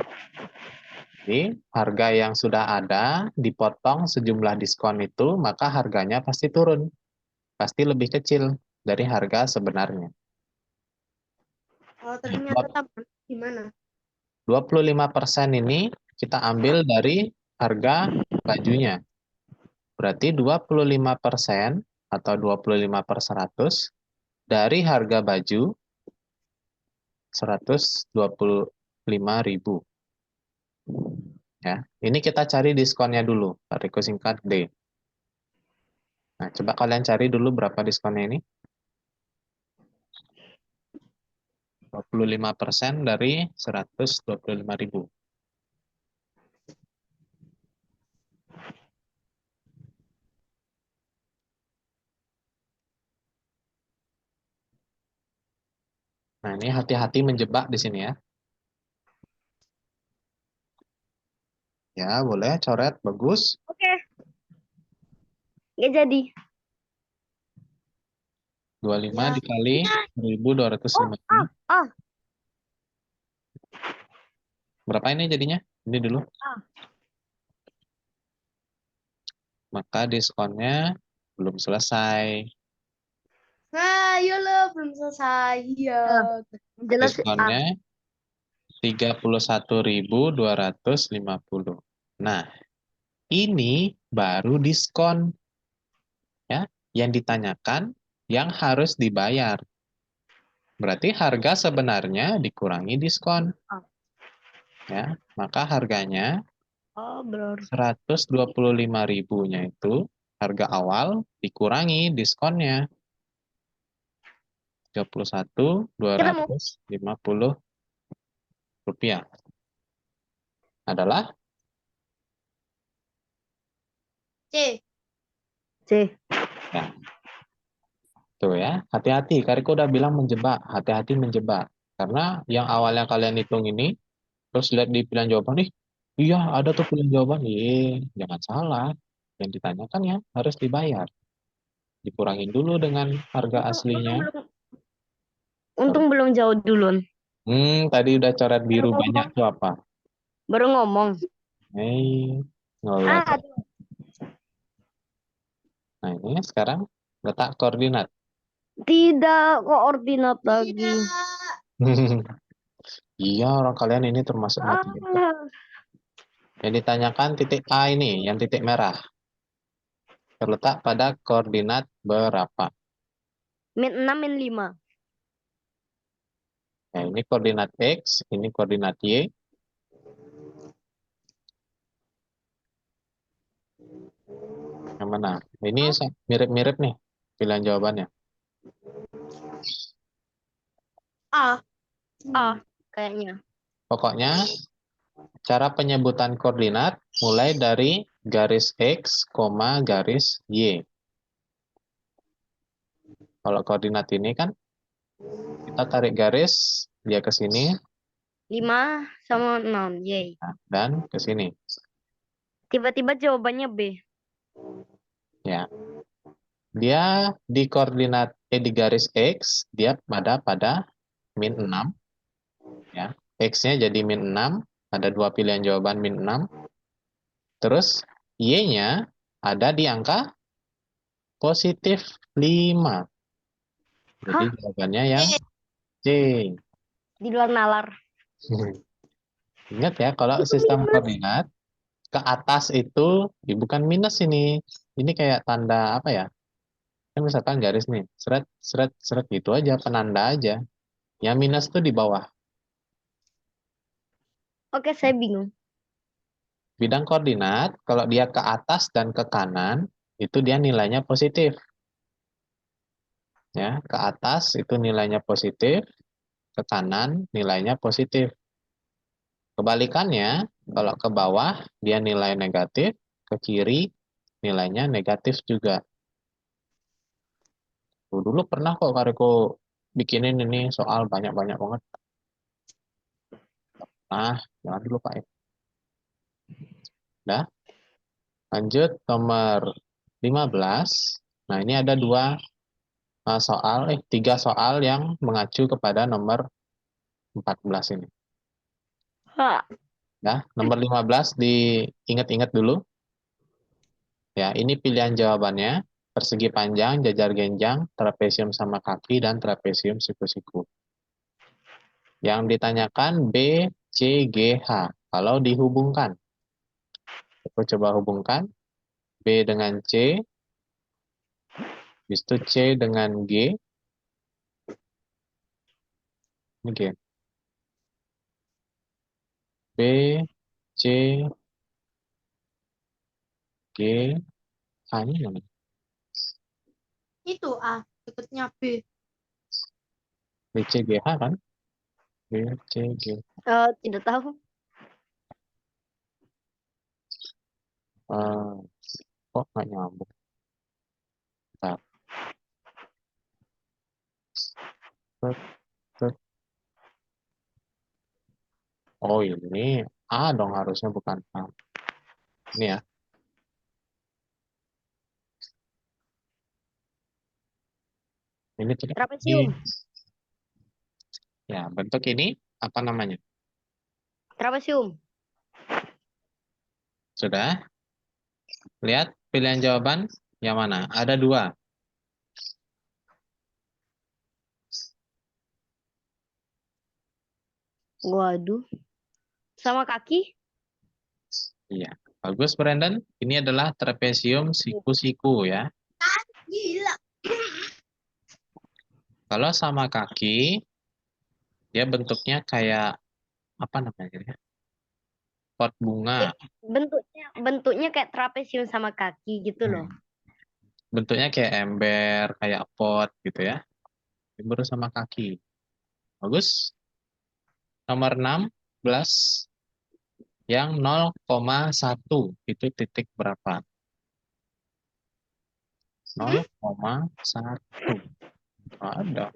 Jadi harga yang sudah ada dipotong sejumlah diskon itu, maka harganya pasti turun. Pasti lebih kecil dari harga sebenarnya. Oh, ternyata tambah gimana? 25% ini kita ambil dari harga bajunya. Berarti 25% atau 25/100 dari harga baju 125.000. Ya, ini kita cari diskonnya dulu. Tariku singkat D. Nah, coba kalian cari dulu berapa diskonnya ini. 25% dari 125.000. Nah, ini hati-hati menjebak di sini ya. Ya, boleh coret, bagus. Oke. Nggak jadi. 25 Ya. dikali 1.250. Ah. Berapa ini jadinya? Ini dulu. Ah. Maka diskonnya belum selesai. Nah, ya lo belum selesai. Ya. Jelas. Diskonnya 31.250. Nah, ini baru diskon. Ya, yang ditanyakan yang harus dibayar. Berarti harga sebenarnya dikurangi diskon. Ya, maka harganya Oh, bro. 125.000-nya itu harga awal dikurangi diskonnya 31.250 rupiah adalah C. C. ya. Tuh ya, hati-hati. Kariko udah bilang menjebak, hati-hati menjebak. Karena yang awalnya kalian hitung ini, terus lihat di pilihan jawaban nih, iya ada tuh pilihan jawaban, jangan salah. Yang ditanyakan ya harus dibayar. Dikurangin dulu dengan harga aslinya. Untung belum jauh dulu. Tadi udah coret biru Baru banyak ngomong. tuh apa? Baru ngomong. Ngeles. Ah, Nah, ini sekarang letak koordinat. tidak koordinat lagi. Tidak. Iya, orang kalian ini termasuk matematika. Ah. Yang ditanyakan titik A ini, yang titik merah. Terletak pada koordinat berapa? Min 6, min 5. Nah, ini koordinat X, ini koordinat Y. Yang mana? Ini mirip-mirip nih pilihan jawabannya. A. Ah, kayaknya. Pokoknya cara penyebutan koordinat mulai dari garis X, garis Y. Kalau koordinat ini kan kita tarik garis, dia ke sini 5 sama 6. Yay. dan ke sini. Tiba-tiba jawabannya B. Ya. Dia di koordinat di garis X, dia pada min 6. Ya. X-nya jadi min 6, ada dua pilihan jawaban min 6. Terus Y-nya ada di angka positif 5. Jadi Hah? jawabannya yang C. Di luar nalar. Ingat ya, kalau sistem koordinat ke atas itu bukan minus ini. Ini kayak tanda apa ya? Kan misalkan garis nih, seret, seret, seret gitu aja, penanda aja. Yang minus tuh di bawah. Oke, saya bingung. Bidang koordinat, kalau dia ke atas dan ke kanan, itu dia nilainya positif. Ya, ke atas itu nilainya positif, ke kanan nilainya positif. Kebalikannya, kalau ke bawah dia nilai negatif, ke kiri nilainya negatif juga. Dulu pernah kok Kariko bikinin ini soal banyak-banyak banget. Nah, jangan dulu Pak. Nah, lanjut nomor 15. Nah, ini ada tiga soal yang mengacu kepada nomor 14 ini. Hah. Nah, nomor 15 diingat-ingat dulu. Ya, ini pilihan jawabannya. Persegi panjang, jajar genjang, trapesium sama kaki, dan trapesium siku-siku. Yang ditanyakan B, C, G, H. Kalau dihubungkan. Aku coba hubungkan. B dengan C. Habis itu C dengan G. Ini G. B, C, G, H-nya mana? Itu A. Dekatnya B. B, C, G, H kan? B, C, G. Tidak tahu. Kok nggak nyambung? Bentar. Set, set. Oh, ini A dong harusnya, bukan A. Ini ya. Ini tidak. Trapesium. Ya, bentuk ini apa namanya? Trapesium. Sudah? Lihat pilihan jawaban yang mana? Ada dua. Waduh. Sama kaki? Iya. Bagus, Brandon. Ini adalah trapesium siku-siku ya. Gila. Kalau sama kaki, dia bentuknya kayak apa namanya ya? Pot bunga. Bentuknya kayak trapesium sama kaki gitu loh. Bentuknya kayak ember, kayak pot gitu ya. Ini baru sama kaki. Bagus. Nomor 16 yang 0,1 itu titik berapa? 0,1. Ada.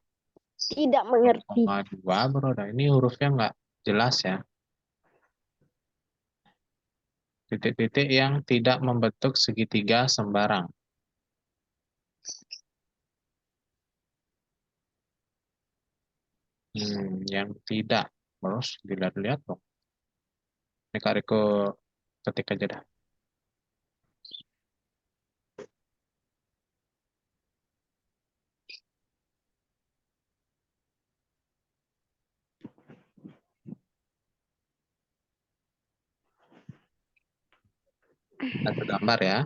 Tidak mengerti. 0,2 bro. Ini hurufnya nggak jelas ya. Titik-titik yang tidak membentuk segitiga sembarang. Yang tidak. Terus dilihat-lihat dong. Ini Kak Riko ketik aja dah. Satu gambar ya.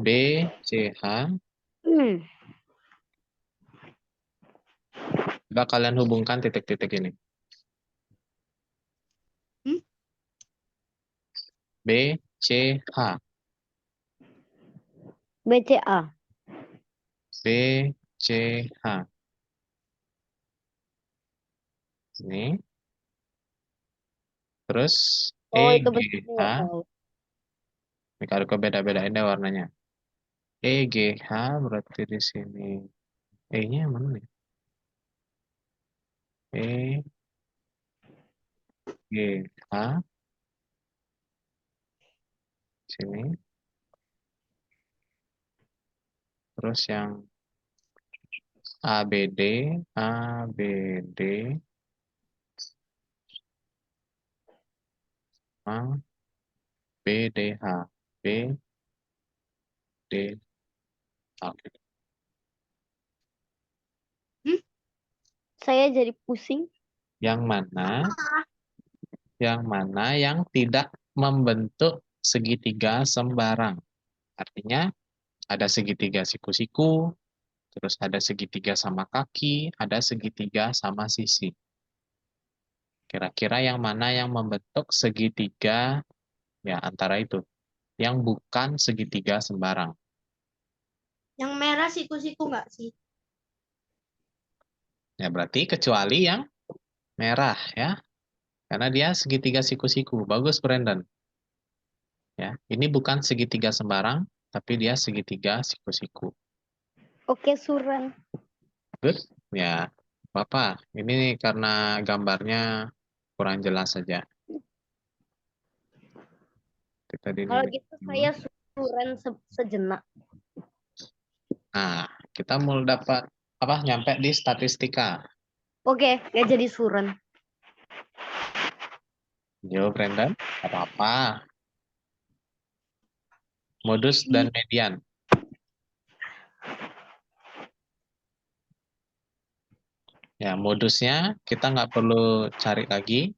B, C, H. Coba kalian hubungkan titik-titik ini. B, C, H. BCA. B, C, H. Ini. Terus Oh, E, itu G, bentuknya nggak H. tahu. Ini kalau beda-bedain deh warnanya. E, G, H berarti di sini. E-nya yang mana nih? E, G, H. Sini. Terus yang A, B, D. A, B, D. A, B, D, H. B, D, H. Saya jadi pusing. Yang mana? Yang mana yang tidak membentuk segitiga sembarang. Artinya ada segitiga siku-siku, terus ada segitiga sama kaki, ada segitiga sama sisi. Kira-kira yang mana yang membentuk segitiga, ya antara itu. Yang bukan segitiga sembarang. Yang merah siku-siku nggak sih? Ya berarti kecuali yang merah ya. Karena dia segitiga siku-siku. Bagus Brandon. Ya, ini bukan segitiga sembarang, tapi dia segitiga siku-siku. Oke, Suren. Good? Ya, Bapak. Ini karena gambarnya kurang jelas saja. Kita Kalau dinilai. gitu saya Suren sejenak. Nah, kita mau dapat apa? Nyampe di statistika. Oke, nggak jadi Suren. Yo, Brandon, apa-apa. Modus dan median. Ya, modusnya kita nggak perlu cari lagi.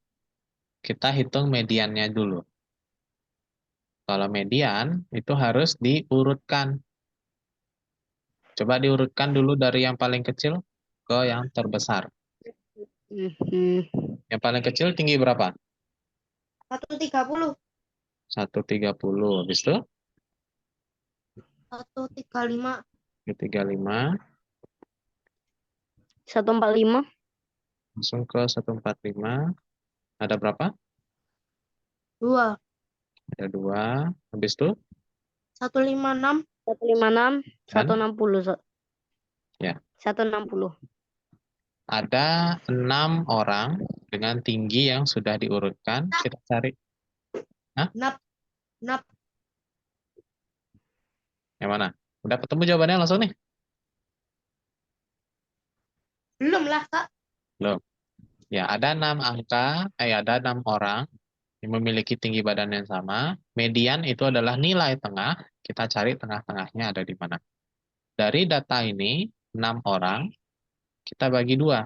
Kita hitung mediannya dulu. Kalau median, itu harus diurutkan. Coba diurutkan dulu dari yang paling kecil ke yang terbesar. Yang paling kecil tinggi berapa? 130. 130. Habis itu? 135. 135. 145. Langsung ke 145. Ada berapa? 2. Ada 2. Habis itu? 156. 156. Dan? 160. Ya. 160. Ada 6 orang dengan tinggi yang sudah diurutkan. Kita cari. Hah? Nap, nap. Yang mana? Udah ketemu jawabannya langsung nih? Belum lah, Kak. Belum. Ya, ada 6 orang yang memiliki tinggi badan yang sama. Median itu adalah nilai tengah. Kita cari tengah-tengahnya ada di mana. Dari data ini, 6 orang, kita bagi 2.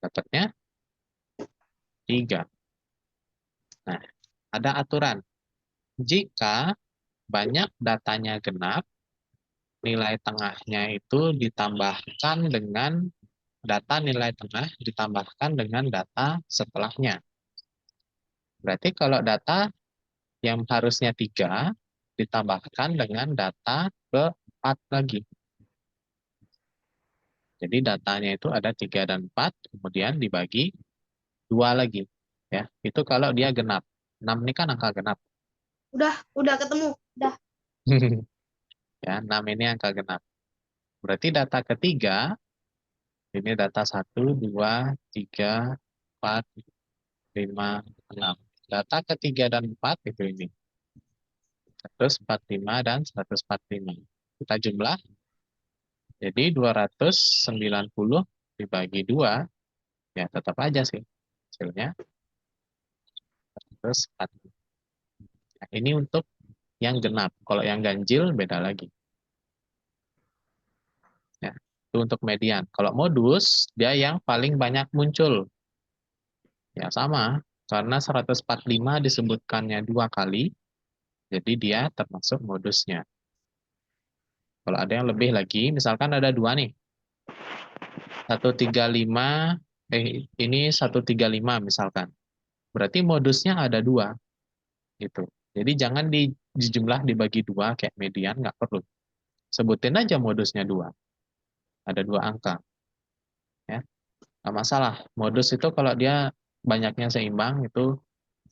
Dapatnya 3. Nah, ada aturan. Jika banyak datanya genap, nilai tengahnya itu ditambahkan dengan data nilai tengah ditambahkan dengan data setelahnya. Berarti kalau data yang harusnya 3 ditambahkan dengan data ke-4 lagi. Jadi datanya itu ada 3 dan 4, kemudian dibagi 2 lagi. Ya, itu kalau dia genap. 6 ini kan angka genap. Udah ketemu. Udah. Ya, 6 ini angka genap. Berarti data ketiga, ini data 1, 2, 3, 4, 5, 6. Data ketiga dan 4 itu ini. 145 dan 145. Kita jumlah. Jadi 290 dibagi 2, ya tetap aja sih. Hasilnya 145. Nah, ini untuk yang genap. Kalau yang ganjil beda lagi. Ya, itu untuk median. Kalau modus, dia yang paling banyak muncul. Ya sama, karena 145 disebutkannya 2 kali, jadi dia termasuk modusnya. Kalau ada yang lebih lagi, misalkan ada 2 nih. 135, ini 135 misalkan. Berarti modusnya ada 2. Gitu. Jadi jangan dijumlah dibagi 2 kayak median, nggak perlu. Sebutin aja modusnya 2. Ada 2 angka. Ya, nggak masalah. Modus itu kalau dia banyaknya seimbang, itu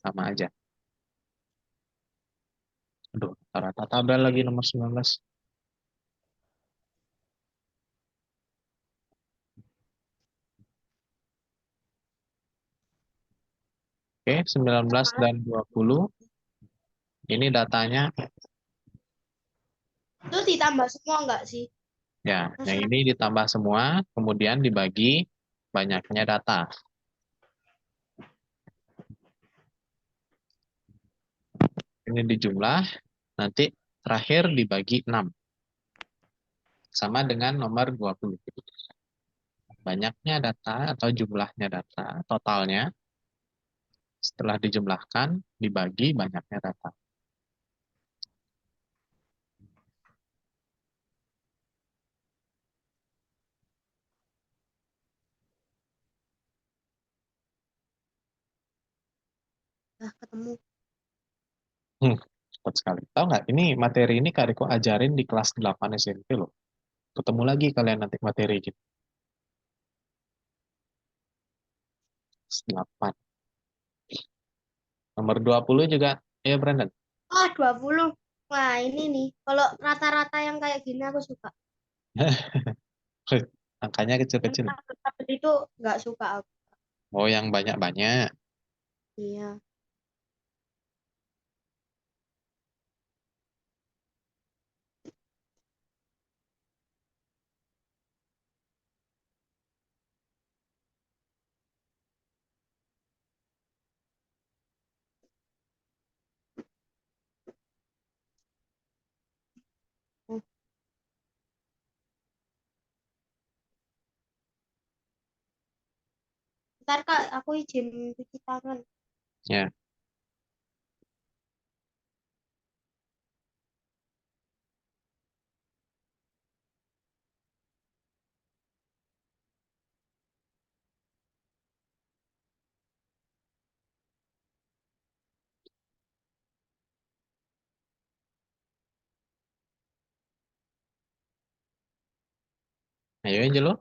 sama aja. Aduh, rata tabel lagi nomor 19. Oke, 19 dan 20. Ini datanya. Itu ditambah semua enggak sih? Ya, yang Maksudnya, ini ditambah semua, kemudian dibagi banyaknya data. Ini dijumlah, nanti terakhir dibagi 6. Sama dengan nomor 20. Banyaknya data atau jumlahnya data, totalnya, setelah dijumlahkan, dibagi banyaknya data. ketemu. Cepat sekali. Tahu nggak, ini materi ini Kak Riko ajarin di kelas 8 SMP loh. Ketemu lagi kalian nanti materi gitu. Kelas 8. Nomor 20 juga, ya Brandon. 20. Wah, ini nih. Kalau rata-rata yang kayak gini aku suka. Angkanya Yang kecil-kecil. tabel itu nggak suka aku. Oh, yang banyak-banyak. Iya. Hmm. Ntar Kak, aku izin cuci tangan. Ya. Ayo Angelo.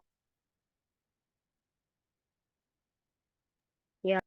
Ya.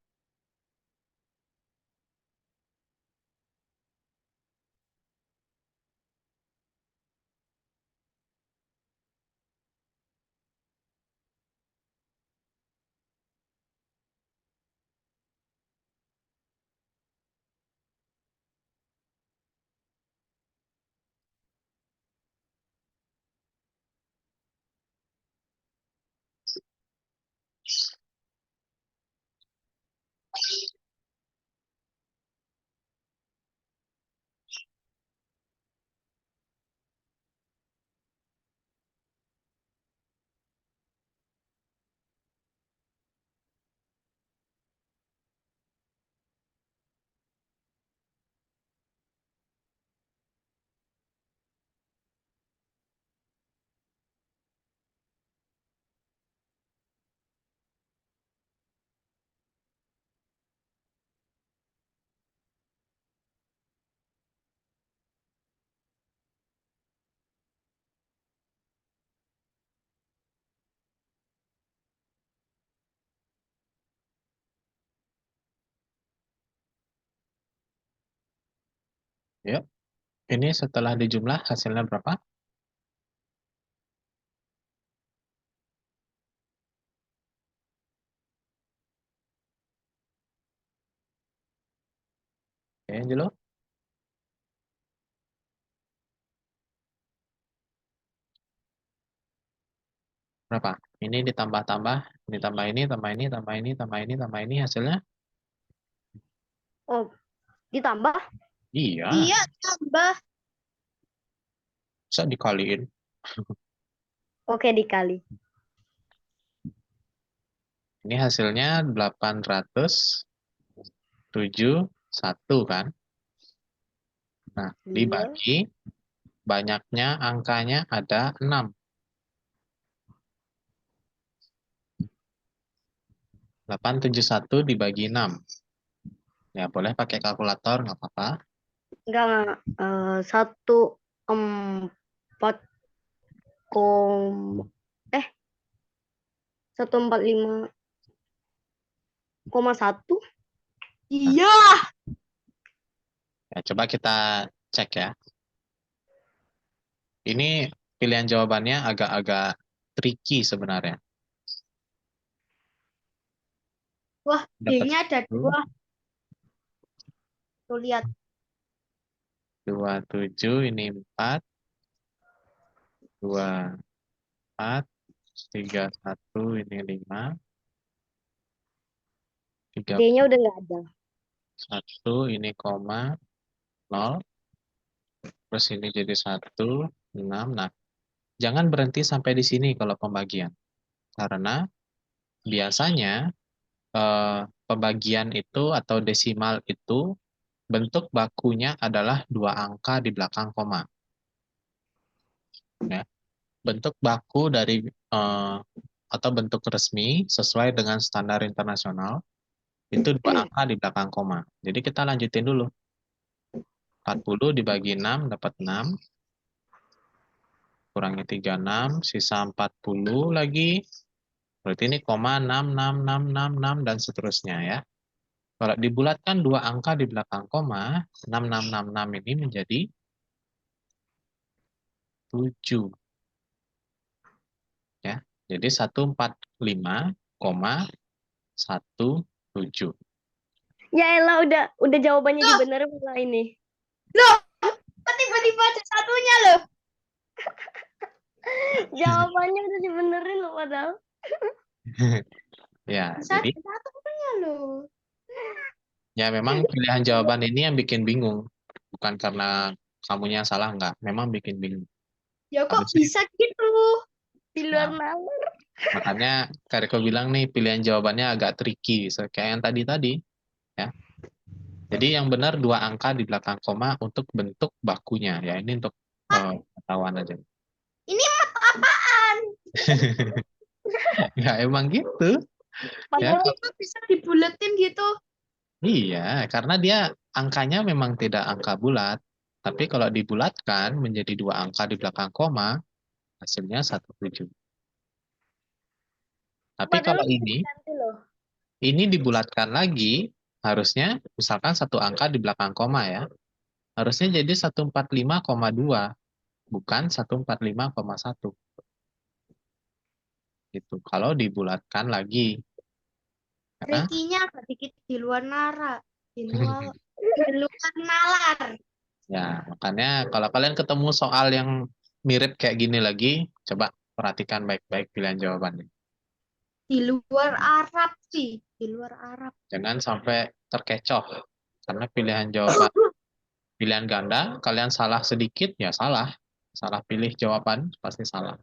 Yuk, ini setelah dijumlah hasilnya berapa? Oke, Angelo. Berapa? Ini ditambah-tambah, ditambah ini, tambah ini, tambah ini, tambah ini, tambah ini, hasilnya? Oh, ditambah. Iya, Iya, tambah. bisa dikaliin. Oke, dikali. Ini hasilnya 871 kan? Nah, Iya. dibagi, banyaknya angkanya ada 6. 871 dibagi 6. Ya, boleh pakai kalkulator, nggak apa-apa. Enggak. 145 145,1. Iya. Ya, coba kita cek ya. Ini pilihan jawabannya agak-agak tricky sebenarnya. Wah, Dapat D-nya ada 1, 2. Tuh lihat. 27, ini 4, 2, 4, 3, 1, ini 5, 3, D-nya udah nggak ada. 1, ini koma, 0, terus ini jadi 1, 6. Nah, jangan berhenti sampai di sini kalau pembagian. Karena biasanya pembagian itu atau desimal itu bentuk bakunya adalah 2 angka di belakang koma. Ya. Bentuk baku dari atau bentuk resmi sesuai dengan standar internasional itu 2 angka di belakang koma. Jadi kita lanjutin dulu. 40 dibagi 6 dapat 6. Kurangi 36, sisa 40 lagi. Berarti ini koma 6, 6, 6, 6, 6, dan seterusnya ya. Kalau dibulatkan 2 angka di belakang koma, 6, 6, 6, 6 ini menjadi 7. Ya. Jadi 145,17. Ya elah, udah jawabannya Loh, dibenerin lah ini. loh, kok tiba-tiba ada satunya loh. Jawabannya udah dibenerin loh padahal. Ya, jadi Satunya loh. ya memang pilihan jawaban ini yang bikin bingung. Bukan karena kamunya salah, enggak. Memang bikin bingung. Ya kok Harusnya, bisa gitu? Di luar ya, nalar. makanya Kariko bilang nih pilihan jawabannya agak tricky. Kayak yang tadi-tadi. Ya. Jadi yang benar 2 angka di belakang koma untuk bentuk bakunya. Ya, ini untuk pengetahuan aja. Ini apaan? Ya, emang gitu. Ya, Padahal Kok bisa dibuletin gitu? iya, karena dia angkanya memang tidak angka bulat. Tapi kalau dibulatkan menjadi 2 angka di belakang koma, hasilnya 17. Tapi padahal kalau bisa diganti loh. ini dibulatkan lagi, harusnya misalkan 1 angka di belakang koma ya. Harusnya jadi 145,2, bukan 145,1. Gitu. Kalau dibulatkan lagi. Karena Trikinya agak dikit di luar nara. Di luar nalar. ya, makanya kalau kalian ketemu soal yang mirip kayak gini lagi, coba perhatikan baik-baik pilihan jawabannya. Di luar Arab sih. Di luar Arab. Jangan sampai terkecoh. Karena pilihan jawaban, pilihan ganda, kalian salah sedikit, ya salah. Salah pilih jawaban, pasti salah.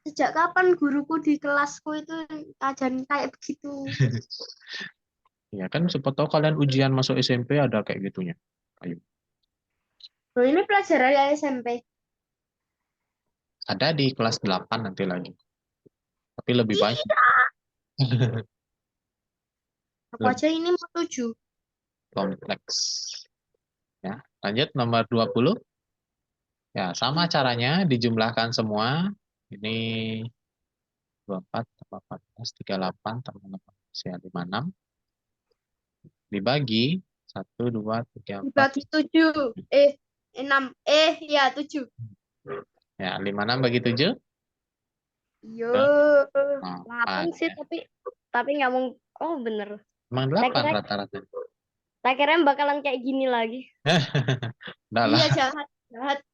Sejak kapan guruku di kelasku itu ajarin kayak begitu? Ya kan, siapa tahu kalian ujian masuk SMP ada kayak gitunya. Ayo. Loh, ini pelajaran SMP. Ada di kelas 8 nanti lagi. Tapi lebih Ih, banyak. aku Lebih aja ini mau 7. kompleks. Ya, lanjut nomor 20. Ya, sama caranya dijumlahkan semua. Ini 24 tambah 14, 38 tambah 18, ya 56. Dibagi 1, 2, 3, 4. Dibagi 7. 6. Ya 7. Ya, 5, 6 bagi 7. Yo. 8 sih, ya. tapi nggak mungkin. Oh, bener. Emang Saya 8 kira, rata-rata. saya kira bakalan kayak gini lagi. Udah lah, Iya jahat.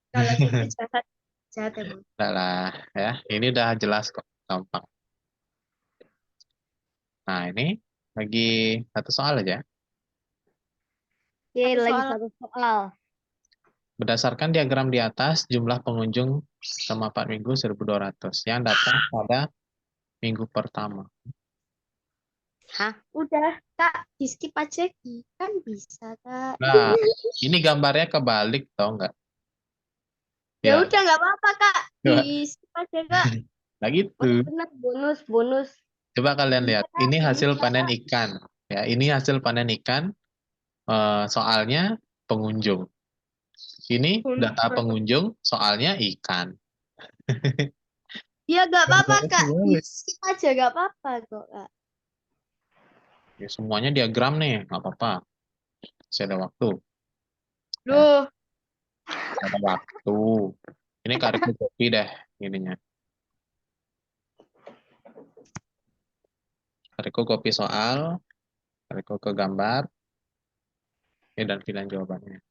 Kalau gitu jahat. Jahat emang. udah lah ya. Ini udah jelas kok, gampang. Nah, ini lagi satu soal aja. Oke, Satu lagi soal. satu soal. Berdasarkan diagram di atas, jumlah pengunjung selama 4 minggu 1.200 yang datang pada minggu pertama. Hah? Udah, Kak, di skip aja kan bisa, Kak. Nah, ini gambarnya kebalik, tau nggak? Ya Ya, udah nggak apa-apa, Kak. coba. Di skip aja, Kak. Nah Oh, gitu. bener, bonus. Coba kalian Iya, lihat. Kak. Ini hasil Iya, panen Kak. ikan. Ya, ini hasil panen ikan. Soalnya pengunjung. Ini data pengunjung, soalnya ikan. Ya nggak apa-apa, Kak. Di Banget. skip aja nggak apa-apa kok, Kak. Ya, semuanya diagram nih, nggak apa-apa. Masih ada waktu. Ya, Loh, masih ada waktu. Ini Kariko kopi deh, ininya. Kariko kopi soal, Kariko ke gambar, dan pilihan jawabannya.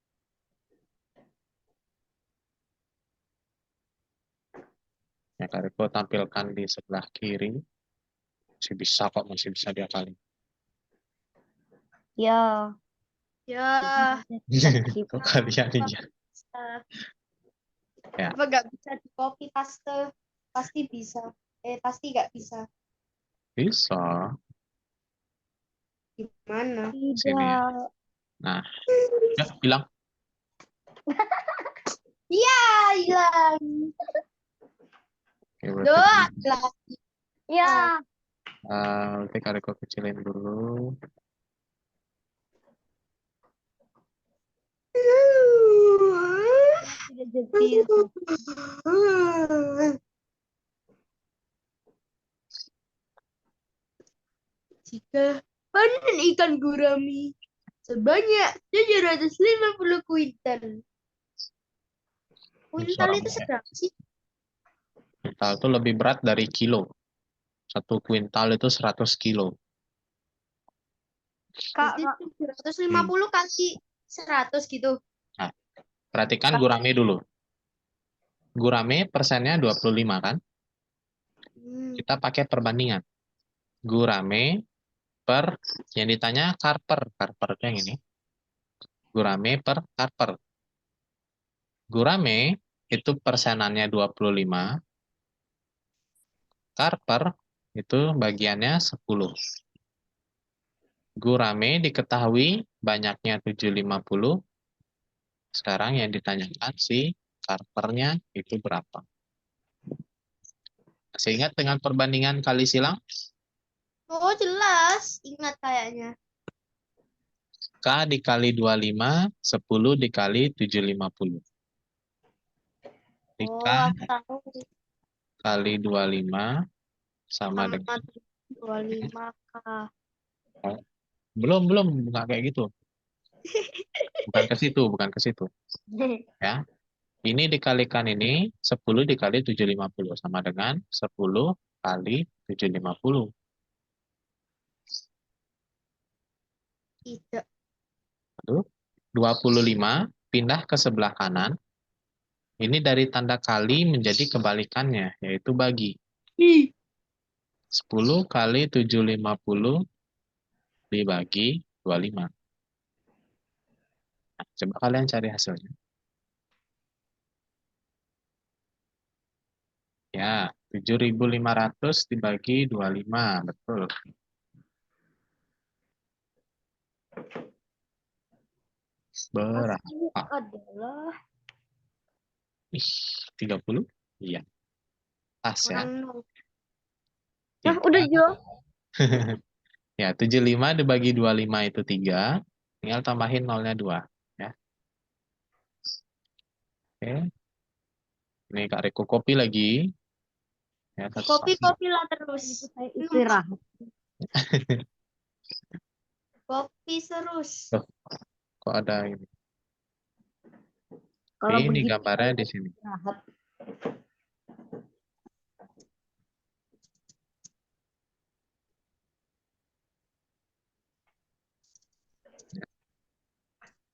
Ya, Kariko tampilkan di sebelah kiri. Masih bisa kok, masih bisa diakali. Ya. ya Skip. Kok kalian iya. bisa. Ya. Apa nggak bisa di copy paste? Pasti bisa. Pasti nggak bisa. Bisa. Gimana? Sini ya. Tidak. Nah, ya bilang. Iya, hilang. Oke, Doa berarti lagi. Ya. berarti Kariko kecilin dulu. Tidak jadi. Jika panen ikan gurami sebanyak 750 kuintal. Kuintal itu seberapa sih? Kuintal itu lebih berat dari kilo. 1 kuintal itu 100 kilo. Kak, Jadi 750 kali 100 gitu. Nah, perhatikan gurame dulu. Gurame persennya 25 kan? Kita pakai perbandingan. Gurame per, yang ditanya karper. Karper itu yang ini. Gurame per karper. Gurame itu persenannya 25. Karper itu bagiannya 10. Gurame diketahui banyaknya 750. Sekarang yang ditanyakan si karpernya itu berapa. Masih ingat dengan perbandingan kali silang? Oh, jelas. Ingat kayaknya. K dikali 25, 10 dikali 750. Oh, K aku tahu. kali 25 sama Sama dengan 25K. belum nggak kayak gitu. Bukan ke situ. Ya. Ini dikalikan ini 10 dikali 750 sama dengan 10 kali 750. Tidak. Lalu 25 pindah ke sebelah kanan. Ini dari tanda kali menjadi kebalikannya, yaitu bagi. 10 kali 750 dibagi 25. Nah, coba kalian cari hasilnya. Ya, 7.500 dibagi 25, betul. Berapa? adalah Ih, 30? Iya. Pas ya. Kurang 0. Nah, udah jawab. Ya, 75 dibagi 25 itu 3. Tinggal tambahin nolnya 2. Ya. Oke. Ini Kak Riko kopi lagi. Ya, Kopi lah terus. Saya istirahat. Kopi terus. Tuh. kok ada ini. Kalau Ini begitu gambarnya saya di sini. istirahat.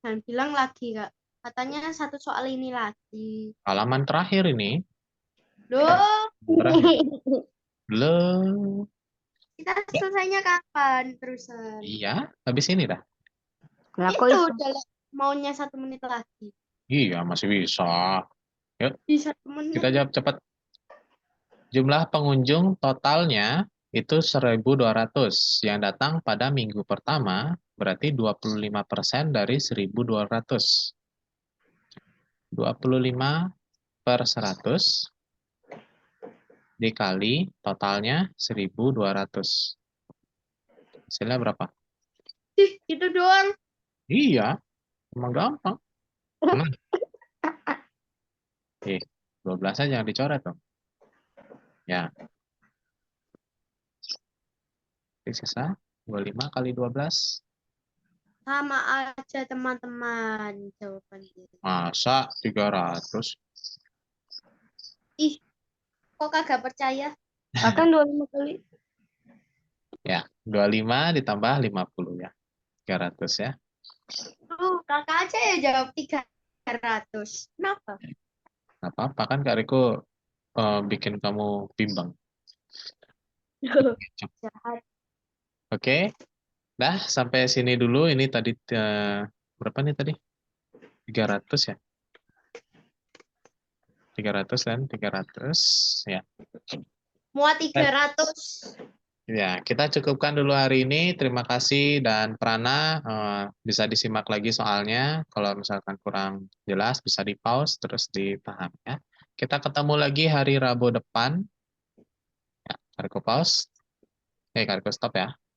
Dan bilang lagi Kak. Katanya satu soal ini lagi. Halaman terakhir ini. Loh, Terakhir. Loh. kita selesainya kapan terusan? Iya, habis ini dah. Lah kok Itu iso? udah maunya 1 menit lagi. Iya, masih bisa. Yuk, Di 1 menit. kita jawab cepat. Jumlah pengunjung totalnya itu 1.200. Yang datang pada minggu pertama berarti 25% dari 1.200. 25/100 dikali totalnya 1.200. Hasilnya berapa? Ih, itu doang. Iya, emang gampang. Nah, 12 aja yang dicoret tuh. Ya, sisa 25 kali 12. Sama aja teman-teman jawabannya. Masa 300? Ih, kok kagak percaya? Akan 25 kali. Ya, 25 ditambah 50 ya. 300 ya. Kakak aja ya jawab 300. Kenapa? Nggak apa-apa kan Kak Riko bikin kamu bimbang. Jahat. Oke, dah sampai sini dulu. Ini tadi berapa nih tadi? 300 ya? 300 kan? 300 ya. Muat 300. Ya, kita cukupkan dulu hari ini. Terima kasih dan Prana bisa disimak lagi soalnya. Kalau misalkan kurang jelas bisa di-pause terus dipahami ya. Kita ketemu lagi hari Rabu depan. Ya, Kak Riko pause. Kak Riko stop ya.